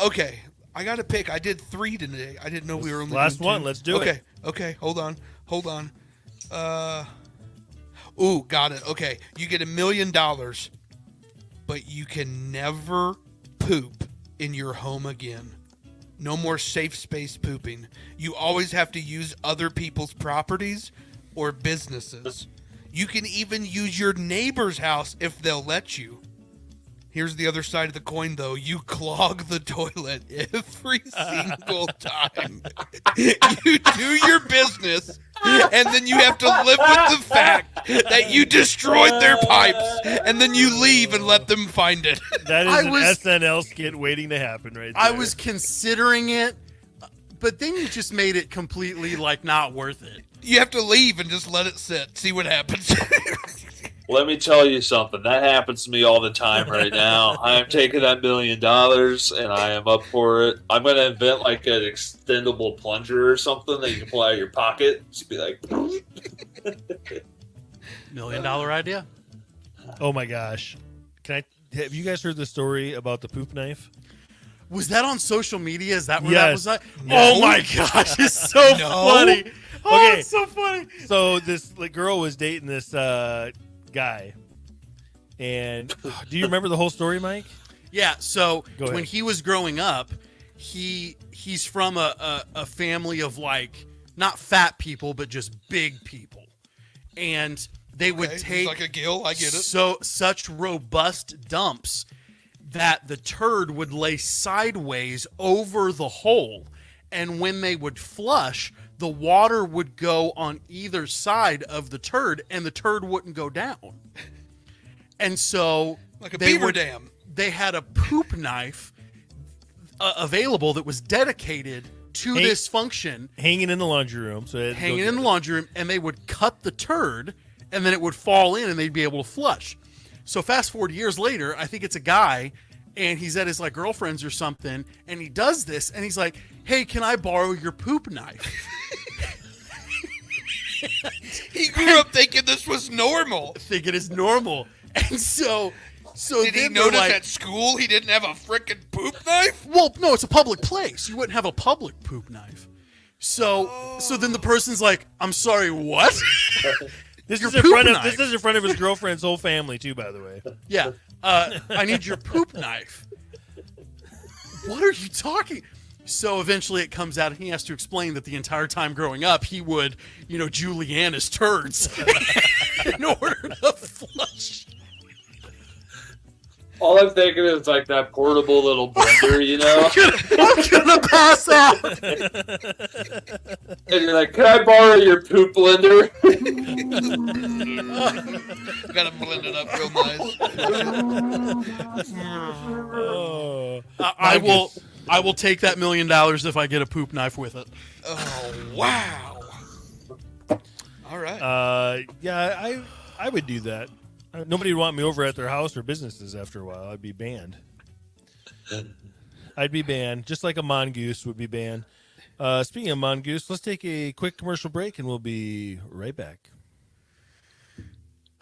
Okay, I got to pick. I did 3 today. I didn't know we were only Last doing one. 2. Let's do it. Okay. Hold on. Ooh, got it. Okay, you get $1 million, but you can never poop in your home again. No more safe space pooping. You always have to use other people's properties or businesses. You can even use your neighbor's house if they'll let you. Here's the other side of the coin, though. You clog the toilet every single time. You do your business, and then you have to live with the fact that you destroyed their pipes, and then you leave and let them find it. That is an SNL skit waiting to happen right there. I was considering it, but then you just made it completely, like, not worth it. You have to leave and just let it sit. See what happens. Let me tell you something. That happens to me all the time right now. I am taking that $1 million, and I am up for it. I'm going to invent like an extendable plunger or something that you can pull out of your pocket. Just be like... $1 million idea? Oh my gosh. Have you guys heard the story about the poop knife? Was that on social media? Is that where Yes. that was at? Yes. Oh my gosh, it's so funny. Oh, Okay. it's so funny. So this girl was dating this guy. And do you remember the whole story, Mike? Yeah, so Go ahead. when he was growing up, he's from a family of, like, not fat people, but just big people. And they would Okay, take like a gill, I get it. such robust dumps that the turd would lay sideways over the hole. And when they would flush, the water would go on either side of the turd, and the turd wouldn't go down. And so Like a beaver dam. They had a poop knife available that was dedicated to this function, Hanging in the laundry room. So hanging in the laundry room, and they would cut the turd, and then it would fall in, and they'd be able to flush. So fast forward years later, I think it's a guy, and he's at his, like, girlfriend's or something, and he does this, and he's like, "Hey, can I borrow your poop knife?" He grew up thinking this was normal. Think it is normal. And so Did he then they're notice like, at school he didn't have a frickin' poop knife? well, no, it's a public place. You wouldn't have a public poop knife. So then the person's like, "I'm sorry, what?" This Your is in poop front of knife. this is in front of his girlfriend's whole family too, by the way. Yeah. I need your poop knife. What are you talking? So eventually it comes out, and he has to explain that the entire time growing up, he would, Julianne his turds in order to flush. All I'm thinking is like that portable little blender, you know? I'm gonna pass out. And you're like, "Can I borrow your poop blender?" Gotta blend it up real nice. Oh, I will take that $1 million if I get a poop knife with it. Oh, wow. All right. yeah, I would do that. Nobody would want me over at their house or businesses after a while. I'd be banned. I'd be banned, just like a mongoose would be banned. Speaking of mongoose, let's take a quick commercial break, and we'll be right back.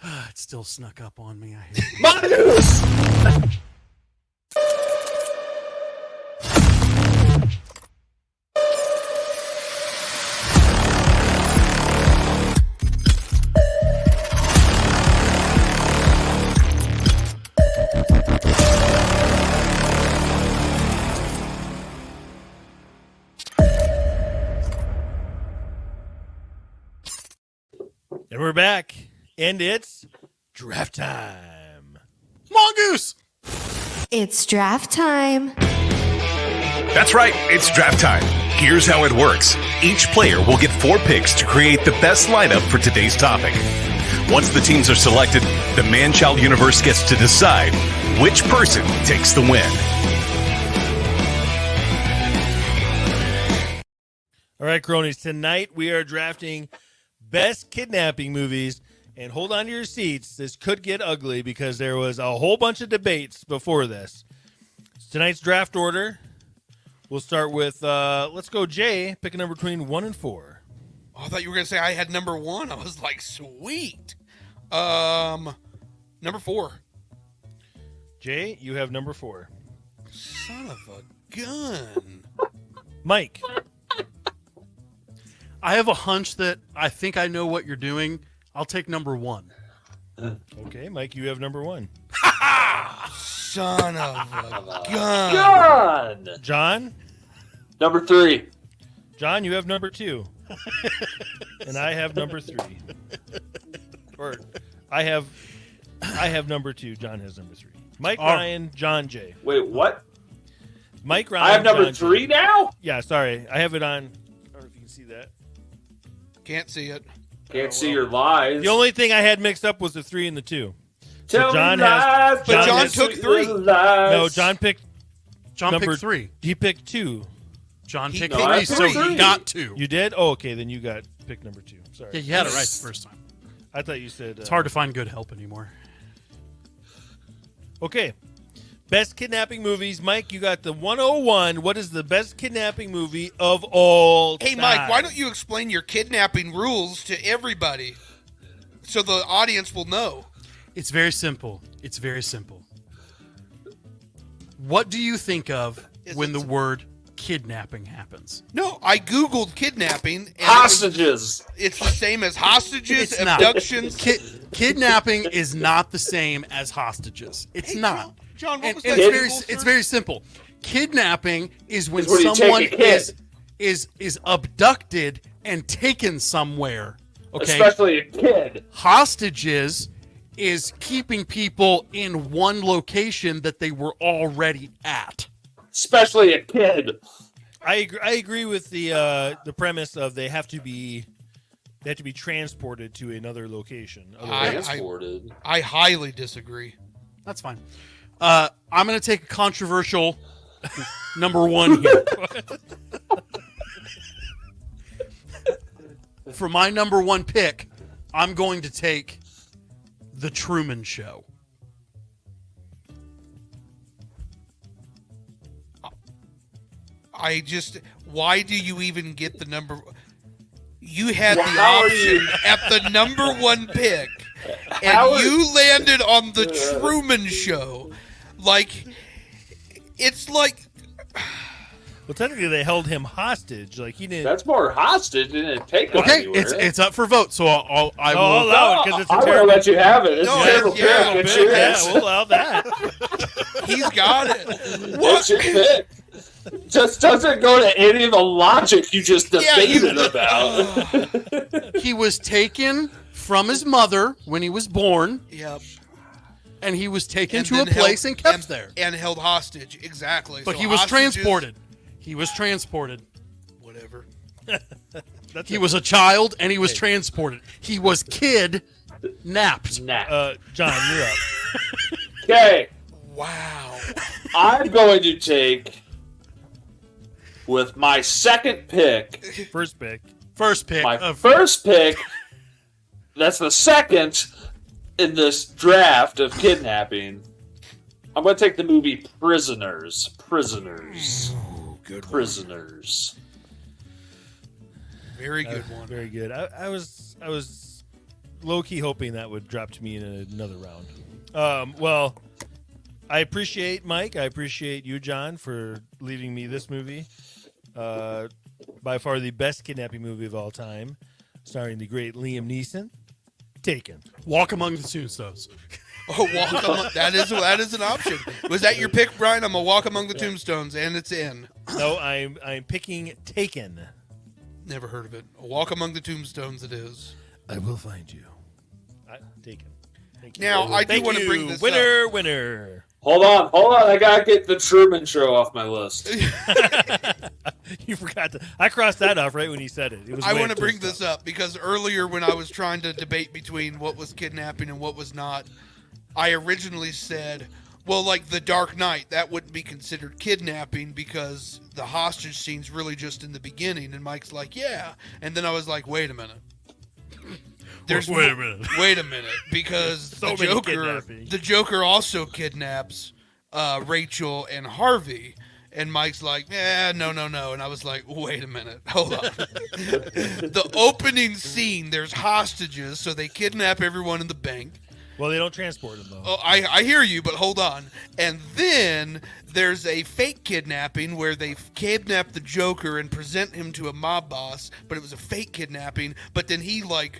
It still snuck up on me. I hate it. Mongoose! And we're back, and it's draft time. Mongoose! It's draft time. That's right, it's draft time. Here's how it works. Each player will get 4 picks to create the best lineup for today's topic. Once the teams are selected, the Manchild universe gets to decide which person takes the win. All right, cronies, tonight we are drafting best kidnapping movies. And hold on to your seats. This could get ugly because there was a whole bunch of debates before this. Tonight's draft order, we'll start with, let's go Jay, pick a number between 1 and 4. Oh, I thought you were going to say I had number 1. I was like, sweet. Number 4. Jay, you have number 4. Son of a gun. Mike. I have a hunch that I think I know what you're doing. I'll take number 1. Okay, Mike, you have number 1. Son of a gun. God! John? Number 3. John, you have number 2. And I have number 3. Or I have number 2. John has number 3. Mike Ryan, John J. Wait, what? Mike Ryan. I have number John 3 J. now? Yeah, sorry. I have it on. I don't know if you can see that. Can't see it. Can't see your lies. The only thing I had mixed up was the 3 and the 2. Tell So John me lies, has. But John has- took 3. No, John picked. John Number- picked 3. He picked 2. John He picked picked 3, so three. he got 2. You did? Oh, okay. Then you got pick number 2. Sorry. Yeah, you had it right the first time. I thought you said. It's hard to find good help anymore. Okay. Best kidnapping movies. Mike, you got the 101. What is the best kidnapping movie of all Hey, time? Mike, why don't you explain your kidnapping rules to everybody so the audience will know? It's very simple. It's very simple. What do you think of when the word kidnapping happens? No, I Googled kidnapping. And Hostages. It's the same as hostages, It's not. abductions. Kidnapping is not the same as hostages. It's Hey, not. John, what And, was and that? it's very Google it's search? very simple. Kidnapping is when Is where you take someone a kid. is abducted and taken somewhere. Okay. Especially a kid. Hostages is keeping people in one location that they were already at. Especially a kid. I agree with the premise of they have to be transported to another location. Otherwise- Transported. I highly disagree. That's fine. I'm going to take a controversial number 1 here. For my number 1 pick, I'm going to take The Truman Show. Why do you even get the number? You had the How are option you- at the number 1 pick, and How are- you landed on the Truman Show. Like, it's like, well, technically, they held him hostage. Like he didn't. That's more hostage than it take him Okay, anywhere. it's up for vote, so I will. I'll allow it because it's a I'm gonna terrible. let you have it. It's No, a terrible yeah, pick. It's Yeah, yours. we'll allow that. he's got it. It's your pick. Just doesn't go to any of the logic you just debated about. He was taken from his mother when he was born, Yep. and he was taken And to a then place and kept and, there. and held hostage. Exactly. But So he was hostages- transported. He was transported. Whatever. That's He was a child, and he was transported. He was kidnapped. Nah. John, you're up. Okay, Wow. I'm going to take with my second pick. First pick. First pick. My of first pick. That's the second in this draft of kidnapping. I'm going to take the movie Prisoners. Prisoners. Good one. Prisoners. Very good one. Very good. I was low key hoping that would drop to me in another round. Well, I appreciate Mike. I appreciate you, John, for leaving me this movie. By far the best kidnapping movie of all time, starring the great Liam Neeson. Taken. Walk Among the Tombstones. Oh, that is an option. Was that your pick, Brian? I'm a Walk Among the Tombstones, and it's in. No, I'm picking Taken. Never heard of it. A Walk Among the Tombstones it is. I will find you. Taken. Thank you. Now, I do Thank want to you. bring this winner, up. winner. Hold on. I gotta get the Truman Show off my list. You forgot to. I crossed that off right when he said it. It was. I way want to up bring the this up because earlier when I was trying to debate between what was kidnapping and what was not, I originally said, well, like The Dark Knight, that wouldn't be considered kidnapping because the hostage scene's really just in the beginning. And Mike's like, yeah. And then I was like, wait a minute. Wait a minute. Wait a minute, because So many kidnappings. the Joker also kidnaps Rachel and Harvey, and Mike's like, no, and I was like, wait a minute, hold on. The opening scene, there's hostages, so they kidnap everyone in the bank. Well, they don't transport him though. Oh, I hear you, but hold on. And then there's a fake kidnapping where they kidnap the Joker and present him to a mob boss, but it was a fake kidnapping. But then he, murders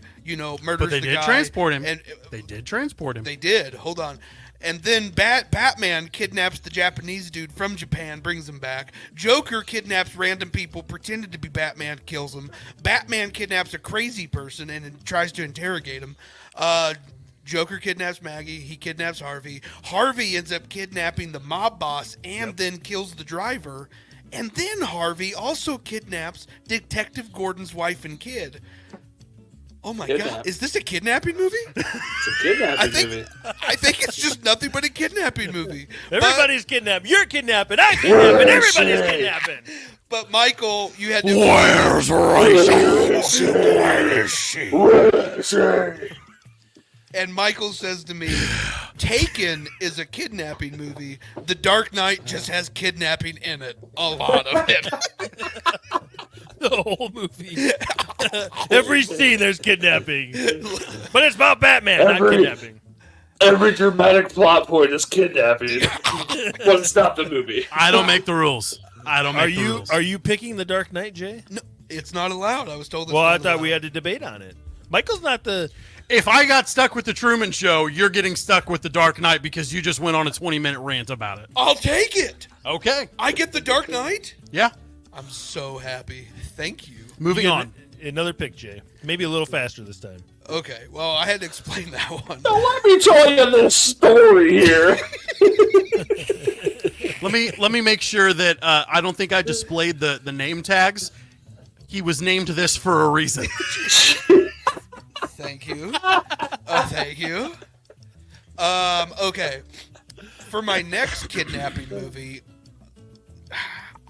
But they the did guy. transport him. And They did transport him. they did. Hold on. And then Batman kidnaps the Japanese dude from Japan, brings him back. Joker kidnaps random people, pretended to be Batman, kills him. Batman kidnaps a crazy person and tries to interrogate him. Joker kidnaps Maggie. He kidnaps Harvey. Harvey ends up kidnapping the mob boss and then kills the driver. And then Harvey also kidnaps Detective Gordon's wife and kid. Oh my God! Is this a kidnapping movie? It's a kidnapping movie. I think it's just nothing but a kidnapping movie. Everybody's kidnapped. You're kidnapping. I'm kidnapping. Everybody's kidnapping. But Michael, you had to. Where's Rachel? Where is she? And Michael says to me, Taken is a kidnapping movie. The Dark Knight just has kidnapping in it. A lot of it. The whole movie. Every scene there's kidnapping. But it's about Batman, not kidnapping. Every dramatic plot point is kidnapping. Doesn't stop the movie. I don't make the rules. I don't make the rules. Are you picking The Dark Knight, Jay? No, it's not allowed. I was told it's Well, not I thought allowed. we had to debate on it. Michael's not the... If I got stuck with the Truman Show, you're getting stuck with the Dark Knight because you just went on a 20-minute rant about it. I'll take it. Okay. I get the Dark Knight. Yeah. I'm so happy. Thank you. Moving on. Another pick, Jay. Maybe a little faster this time. Okay, well, I had to explain that one. Now let me tell you this story here. Let me make sure that I don't think I displayed the name tags. He was named this for a reason. Thank you. Thank you. Okay. For my next kidnapping movie,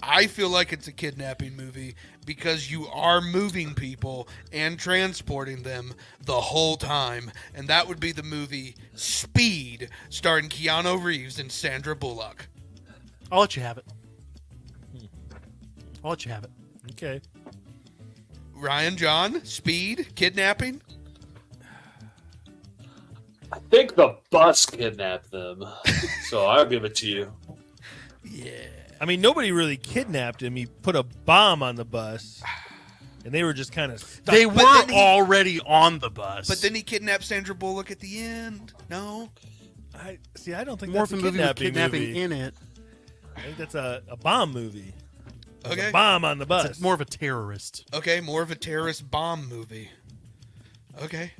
I feel like it's a kidnapping movie because you are moving people and transporting them the whole time. And that would be the movie Speed, starring Keanu Reeves and Sandra Bullock. I'll let you have it. I'll let you have it. Okay. Ryan, John, Speed, kidnapping. I think the bus kidnapped them, so I'll give it to you. Yeah. I mean, nobody really kidnapped him. He put a bomb on the bus, and they were just kind of stuck. They were already on the bus. But then he kidnapped Sandra Bullock at the end. No? I don't think more that's of a a movie with kidnapping kidnapping movie. in it. I think that's a bomb movie. There's Okay. a bomb on the bus. It's more of a terrorist. Okay, more of a terrorist bomb movie. Okay.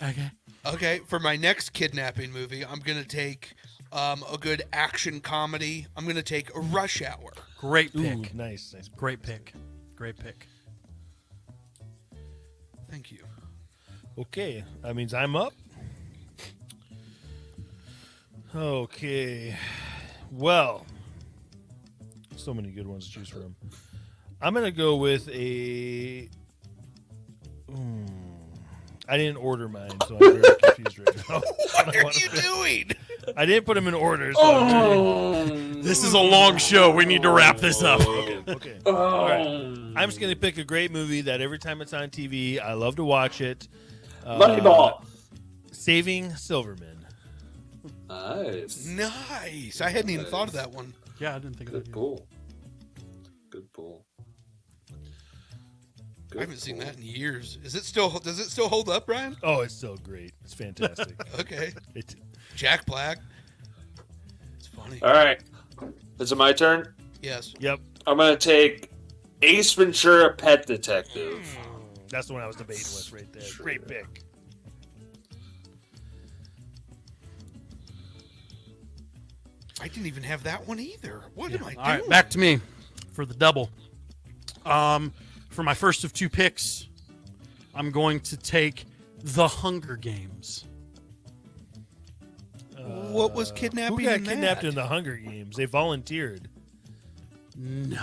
Okay. Okay, for my next kidnapping movie, I'm going to take a good action comedy. I'm going to take Rush Hour. Great pick. Ooh, nice. Great pick. Great pick. Thank you. Okay, that means I'm up. Okay. Well, so many good ones to choose from. I'm going to go with a... I didn't order mine, so I'm very confused right now. What are you doing? I didn't put them in order. So This is a long show. We need to wrap this up. okay. All right. I'm just going to pick a great movie that every time it's on TV, I love to watch it. Moneyball. Saving Silverman. Nice. Nice. I hadn't even thought of that one. Yeah, I didn't think of Good that. pull. Good pull. I haven't seen that in years. Does it still hold up, Brian? Oh, it's so great. It's fantastic. Okay. It, Jack Black. It's funny. All right. Is it my turn? Yes. yep. I'm going to take Ace Ventura Pet Detective. That's the one I was debating with right there. Great pick. I didn't even have that one either. What am I doing? All right, back to me for the double. For my first of two picks, I'm going to take The Hunger Games. What was kidnapping? Who got in kidnapped that? in the Hunger Games? They volunteered. No.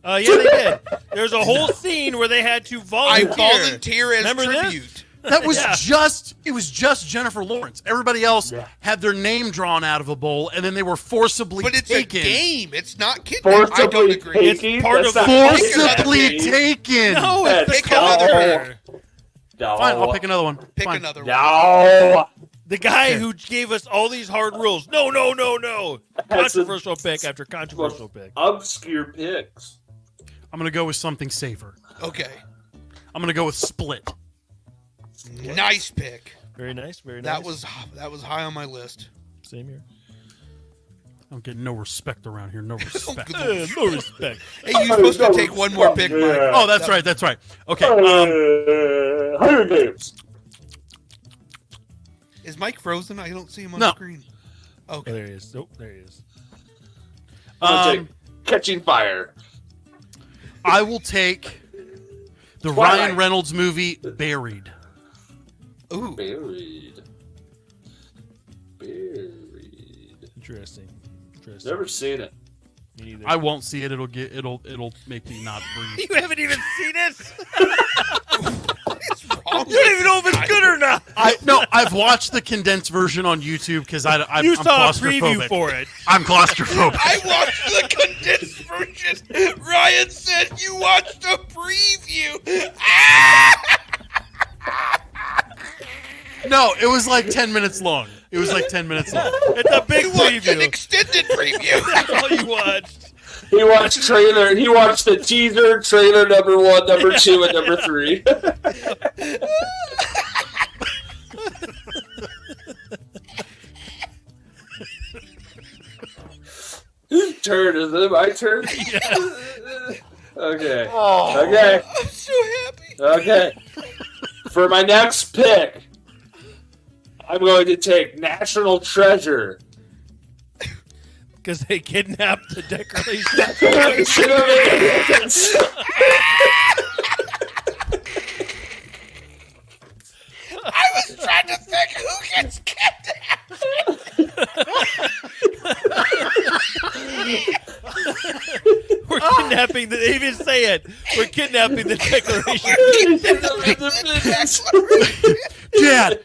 Yeah, they did. There's a whole scene where they had to I volunteer. volunteer as Remember this? tribute. That was Yeah. it was just Jennifer Lawrence. Everybody else had their name drawn out of a bowl, and then they were forcibly But it's taken. a game. It's not kidnapping. I don't Forcibly agree. taken? It's part That's of not Forcibly kidnapping. taken. No, That's it's the pick another culture. No. Fine, I'll pick another one. Pick Fine. another one. No. The guy who gave us all these hard rules. No. That's Controversial pick after controversial pick. Obscure picks. I'm going to go with something safer. Okay. I'm going to go with Split. Nice pick. Very nice. Very nice. That was high on my list. Same here. I'm getting no respect around here. No respect. No respect. Hey, you're supposed to take one more pick, Mike. Oh, that's right. That's right. Okay. Hunger Games. Is Mike frozen? I don't see him on No. the screen. Oh, Okay. there he is. Oh, there he is. I'll take Catching Fire. I will take the Twilight. Ryan Reynolds movie Buried. Ooh. Buried. Interesting. Never seen it. Me neither. I won't see it. It'll make me not breathe. You haven't even seen it? What's wrong You don't even know if it's good or not. I've watched the condensed version on YouTube because I'm You saw a claustrophobic. preview for it. I'm claustrophobic. I watched the condensed version. Ryan said you watched a preview. No, it was like 10 minutes long. It was like 10 minutes long. It's a big You watched an preview. extended preview. That's all you watched. He watched trailer. He watched the teaser, trailer number 1, number 2, and number 3. Whose turn is it? My turn. Okay. Okay. I'm so happy. Okay. For my next pick, I'm going to take National Treasure. Because they kidnapped the Declaration. I was trying to think who gets kidnapped. We're kidnapping the. They even say it. We're kidnapping the Declaration.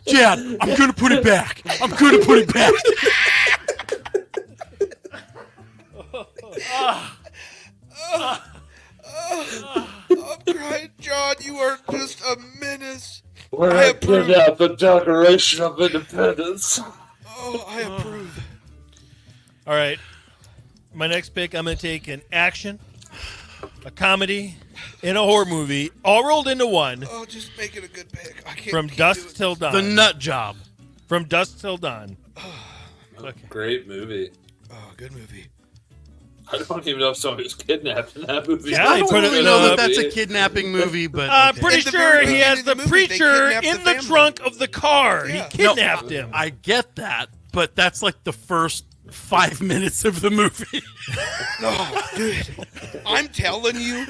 Dad, I'm gonna put it back. I'm gonna put it back. I'm crying, John. You are just a menace. We're I going to approve. kidnap the Declaration of Independence. Oh, I approve. All right. My next pick, I'm going to take an action, a comedy, and a horror movie, all rolled into one. Oh, just make it a good pick. I can't From keep dusk doing till dawn. The Nut Job. From dusk till dawn. Okay. Great movie. Oh, good movie. I don't even know if somebody was kidnapped in that movie. Yeah, I they don't put it really in know a- that that's a kidnapping movie, but I'm okay. pretty At the sure very he has beginning the of the movie, they preacher kidnapped in the the family. trunk of the car. Yeah. He kidnapped him. I get that, but that's like the first 5 minutes of the movie. Oh, dude. I'm telling you,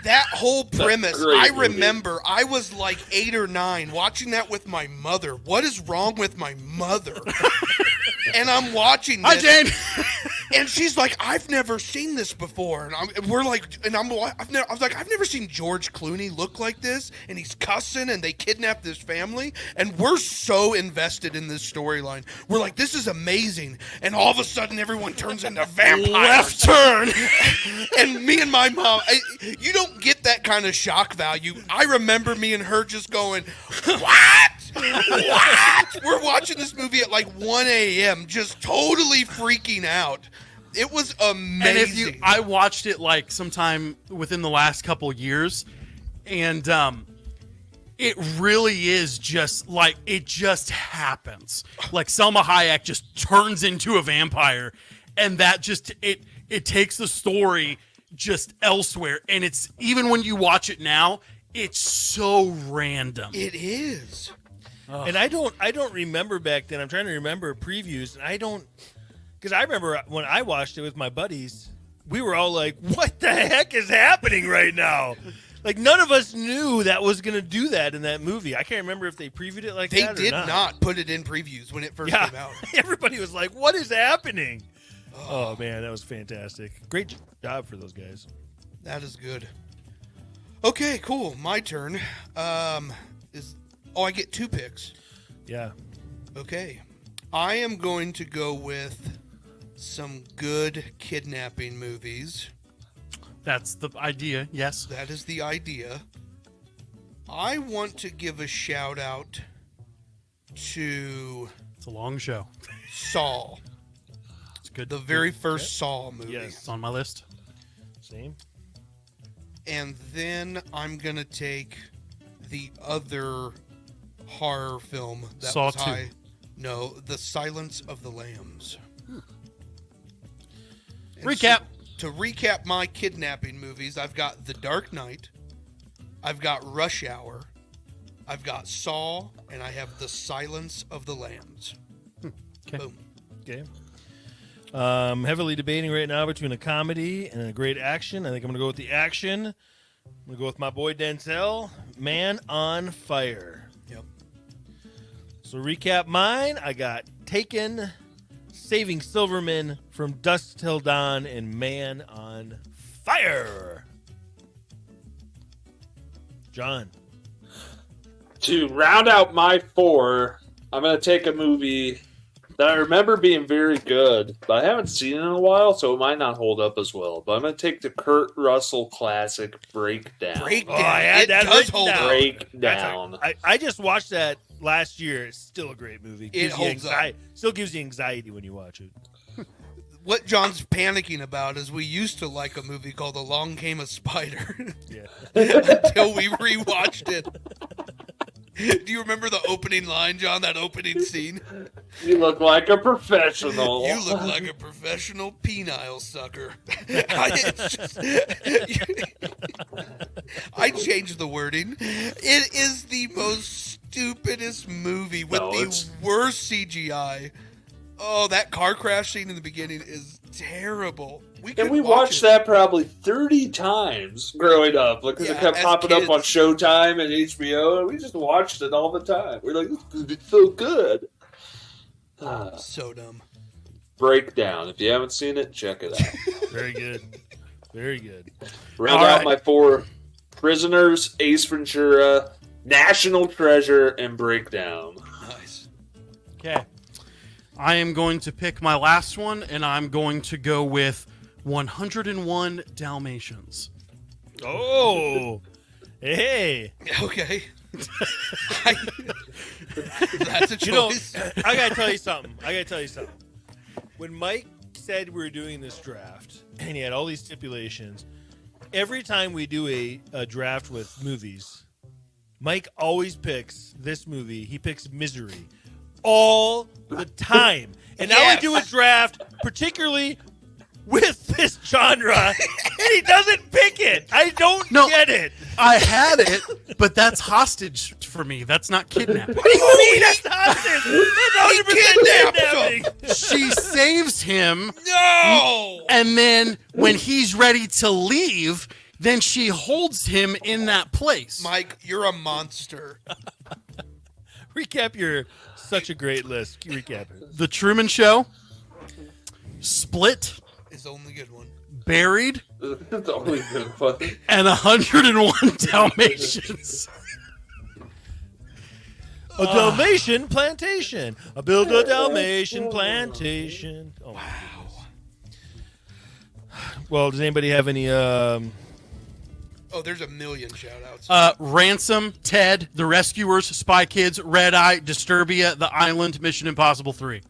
that whole premise, great I movie. remember I was like 8 or 9 watching that with my mother. What is wrong with my mother? And I'm watching this. Hi, Jane. And she's like, I've never seen this before. And we're like, and I was like, I've never seen George Clooney look like this. And he's cussing and they kidnap this family. And we're so invested in this storyline. We're like, this is amazing. And all of a sudden, everyone turns into vampires. Left turn. And me and my mom, you don't get that kind of shock value. I remember me and her just going, what? What? We're watching this movie at like 1 a.m., just totally freaking out. It was amazing. And I watched it like sometime within the last couple years, and it really is just like it just happens. Like Selma Hayek just turns into a vampire, and that just it takes the story just elsewhere. And it's even when you watch it now, it's so random. It is. And I don't remember back then. I'm trying to remember previews, and I don't, because I remember when I watched it with my buddies, we were all like, "What the heck is happening right now?" Like none of us knew that was going to do that in that movie. I can't remember if they previewed it like They that or did not. not put it in previews when it first Yeah, came out. everybody was like, "What is happening?" Oh man, that was fantastic. Great job for those guys. That is good. Okay, cool. My turn. I get 2 picks. Yeah. Okay. I am going to go with some good kidnapping movies. That's the idea. Yes. That is the idea. I want to give a shout out to It's a long show. Saw, It's good. the very first Saw movie. Yes. It's on my list. Same. And then I'm going to take the other horror film that Saw was 2. high. No, The Silence of the Lambs. And Recap. So, to recap my kidnapping movies, I've got The Dark Knight, I've got Rush Hour, I've got Saw, and I have The Silence of the Lambs. Okay. Boom. Okay. Heavily debating right now between a comedy and a great action. I think I'm going to go with the action. I'm going to go with my boy Denzel, Man on Fire. Yep. So recap mine. I got Taken, Saving Silverman, From Dusk Till Dawn, and Man on Fire. John. To round out my 4, I'm going to take a movie that I remember being very good, but I haven't seen it in a while, so it might not hold up as well. But I'm going to take the Kurt Russell classic Breakdown. Breakdown. Oh, I had it that does written hold down. up. Breakdown. I just watched that last year. It's still a great movie. It holds up. Still gives you anxiety when you watch it. What John's panicking about is we used to like a movie called Along Came a Spider Yeah. until we rewatched it. Do you remember the opening line, John? That opening scene? You look like a professional. You look like a professional penile sucker. I changed the wording. It is the most stupidest movie with the worst CGI. Oh, that car crash scene in the beginning is terrible. We watched that probably 30 times growing up. Like, it kept popping up on Showtime and HBO, and we just watched it all the time. We're like, this movie's so good. So dumb. Breakdown. If you haven't seen it, check it out. Very good. Very good. Round out my 4: Prisoners, Ace Ventura, National Treasure, and Breakdown. Nice. Okay. I am going to pick my last one, and I'm going to go with 101 Dalmatians. Oh. Hey. Okay. That's a choice. You know, I got to tell you something. When Mike said we were doing this draft, and he had all these stipulations, every time we do a draft with movies, Mike always picks this movie. He picks Misery. All the time. And now we do a draft, particularly with this genre, and he doesn't pick it. I don't get it. I had it, but that's hostage for me. That's not kidnapping. What do you mean that's hostage? That's 100% kidnapping. She saves him. No! And then when he's ready to leave, then she holds him in that place. Mike, you're a monster. Recap your such a great list. Recap it. The Truman Show, Split, Is the only good one. Buried, That's the only good one. and 101 Dalmatians. A Dalmatian plantation. I built a Dalmatian plantation. Oh, wow. Well, does anybody have any Oh, there's a million shout-outs. Ransom, Ted, The Rescuers, Spy Kids, Red Eye, Disturbia, The Island, Mission Impossible 3.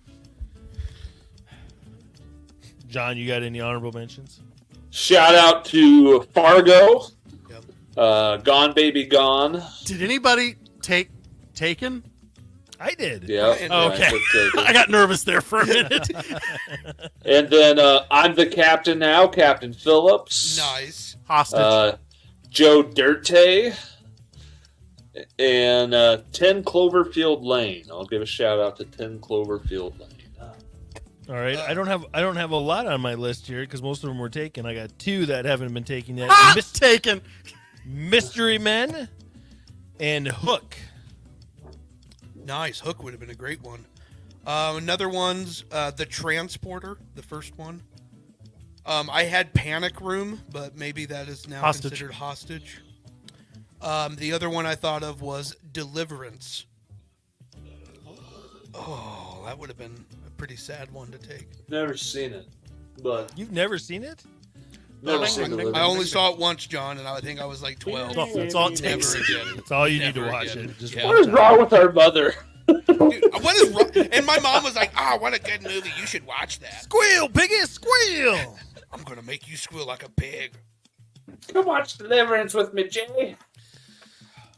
John, you got any honorable mentions? Shout out to Fargo. Yep. Gone Baby Gone. Did anybody take Taken? I did. Yeah. Okay. I got nervous there for a minute. And then I'm the Captain Now, Captain Phillips. Nice. Hostage. Joe Dirte. And 10 Cloverfield Lane. I'll give a shout out to 10 Cloverfield Lane. All right. I don't have a lot on my list here because most of them were taken. I got 2 that haven't been taken yet. Taken. Mystery Men and Hook. Nice. Hook would have been a great one. Another one's The Transporter, the first one. I had Panic Room, but maybe that is now considered Hostage. The other one I thought of was Deliverance. Oh, that would have been a pretty sad one to take. Never seen it, but You've never seen it? never seen Deliverance. I only saw it once, John, and I think I was like 12. That's all it Never takes. again. That's all you need to Never watch again. it. Just Yeah. What is wrong with our mother? Dude, what is wrong? And my mom was like, what a good movie. You should watch that. Squeal, piggy, squeal. I'm going to make you squeal like a pig. Come watch Deliverance with me, Jay.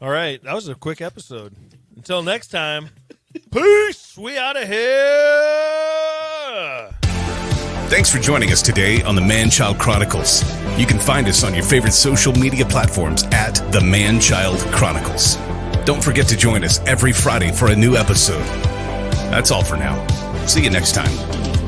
All right. That was a quick episode. Until next time, Peace. We out of here. Thanks for joining us today on the Manchild Chronicles. You can find us on your favorite social media platforms at the Manchild Chronicles. Don't forget to join us every Friday for a new episode. That's all for now. See you next time.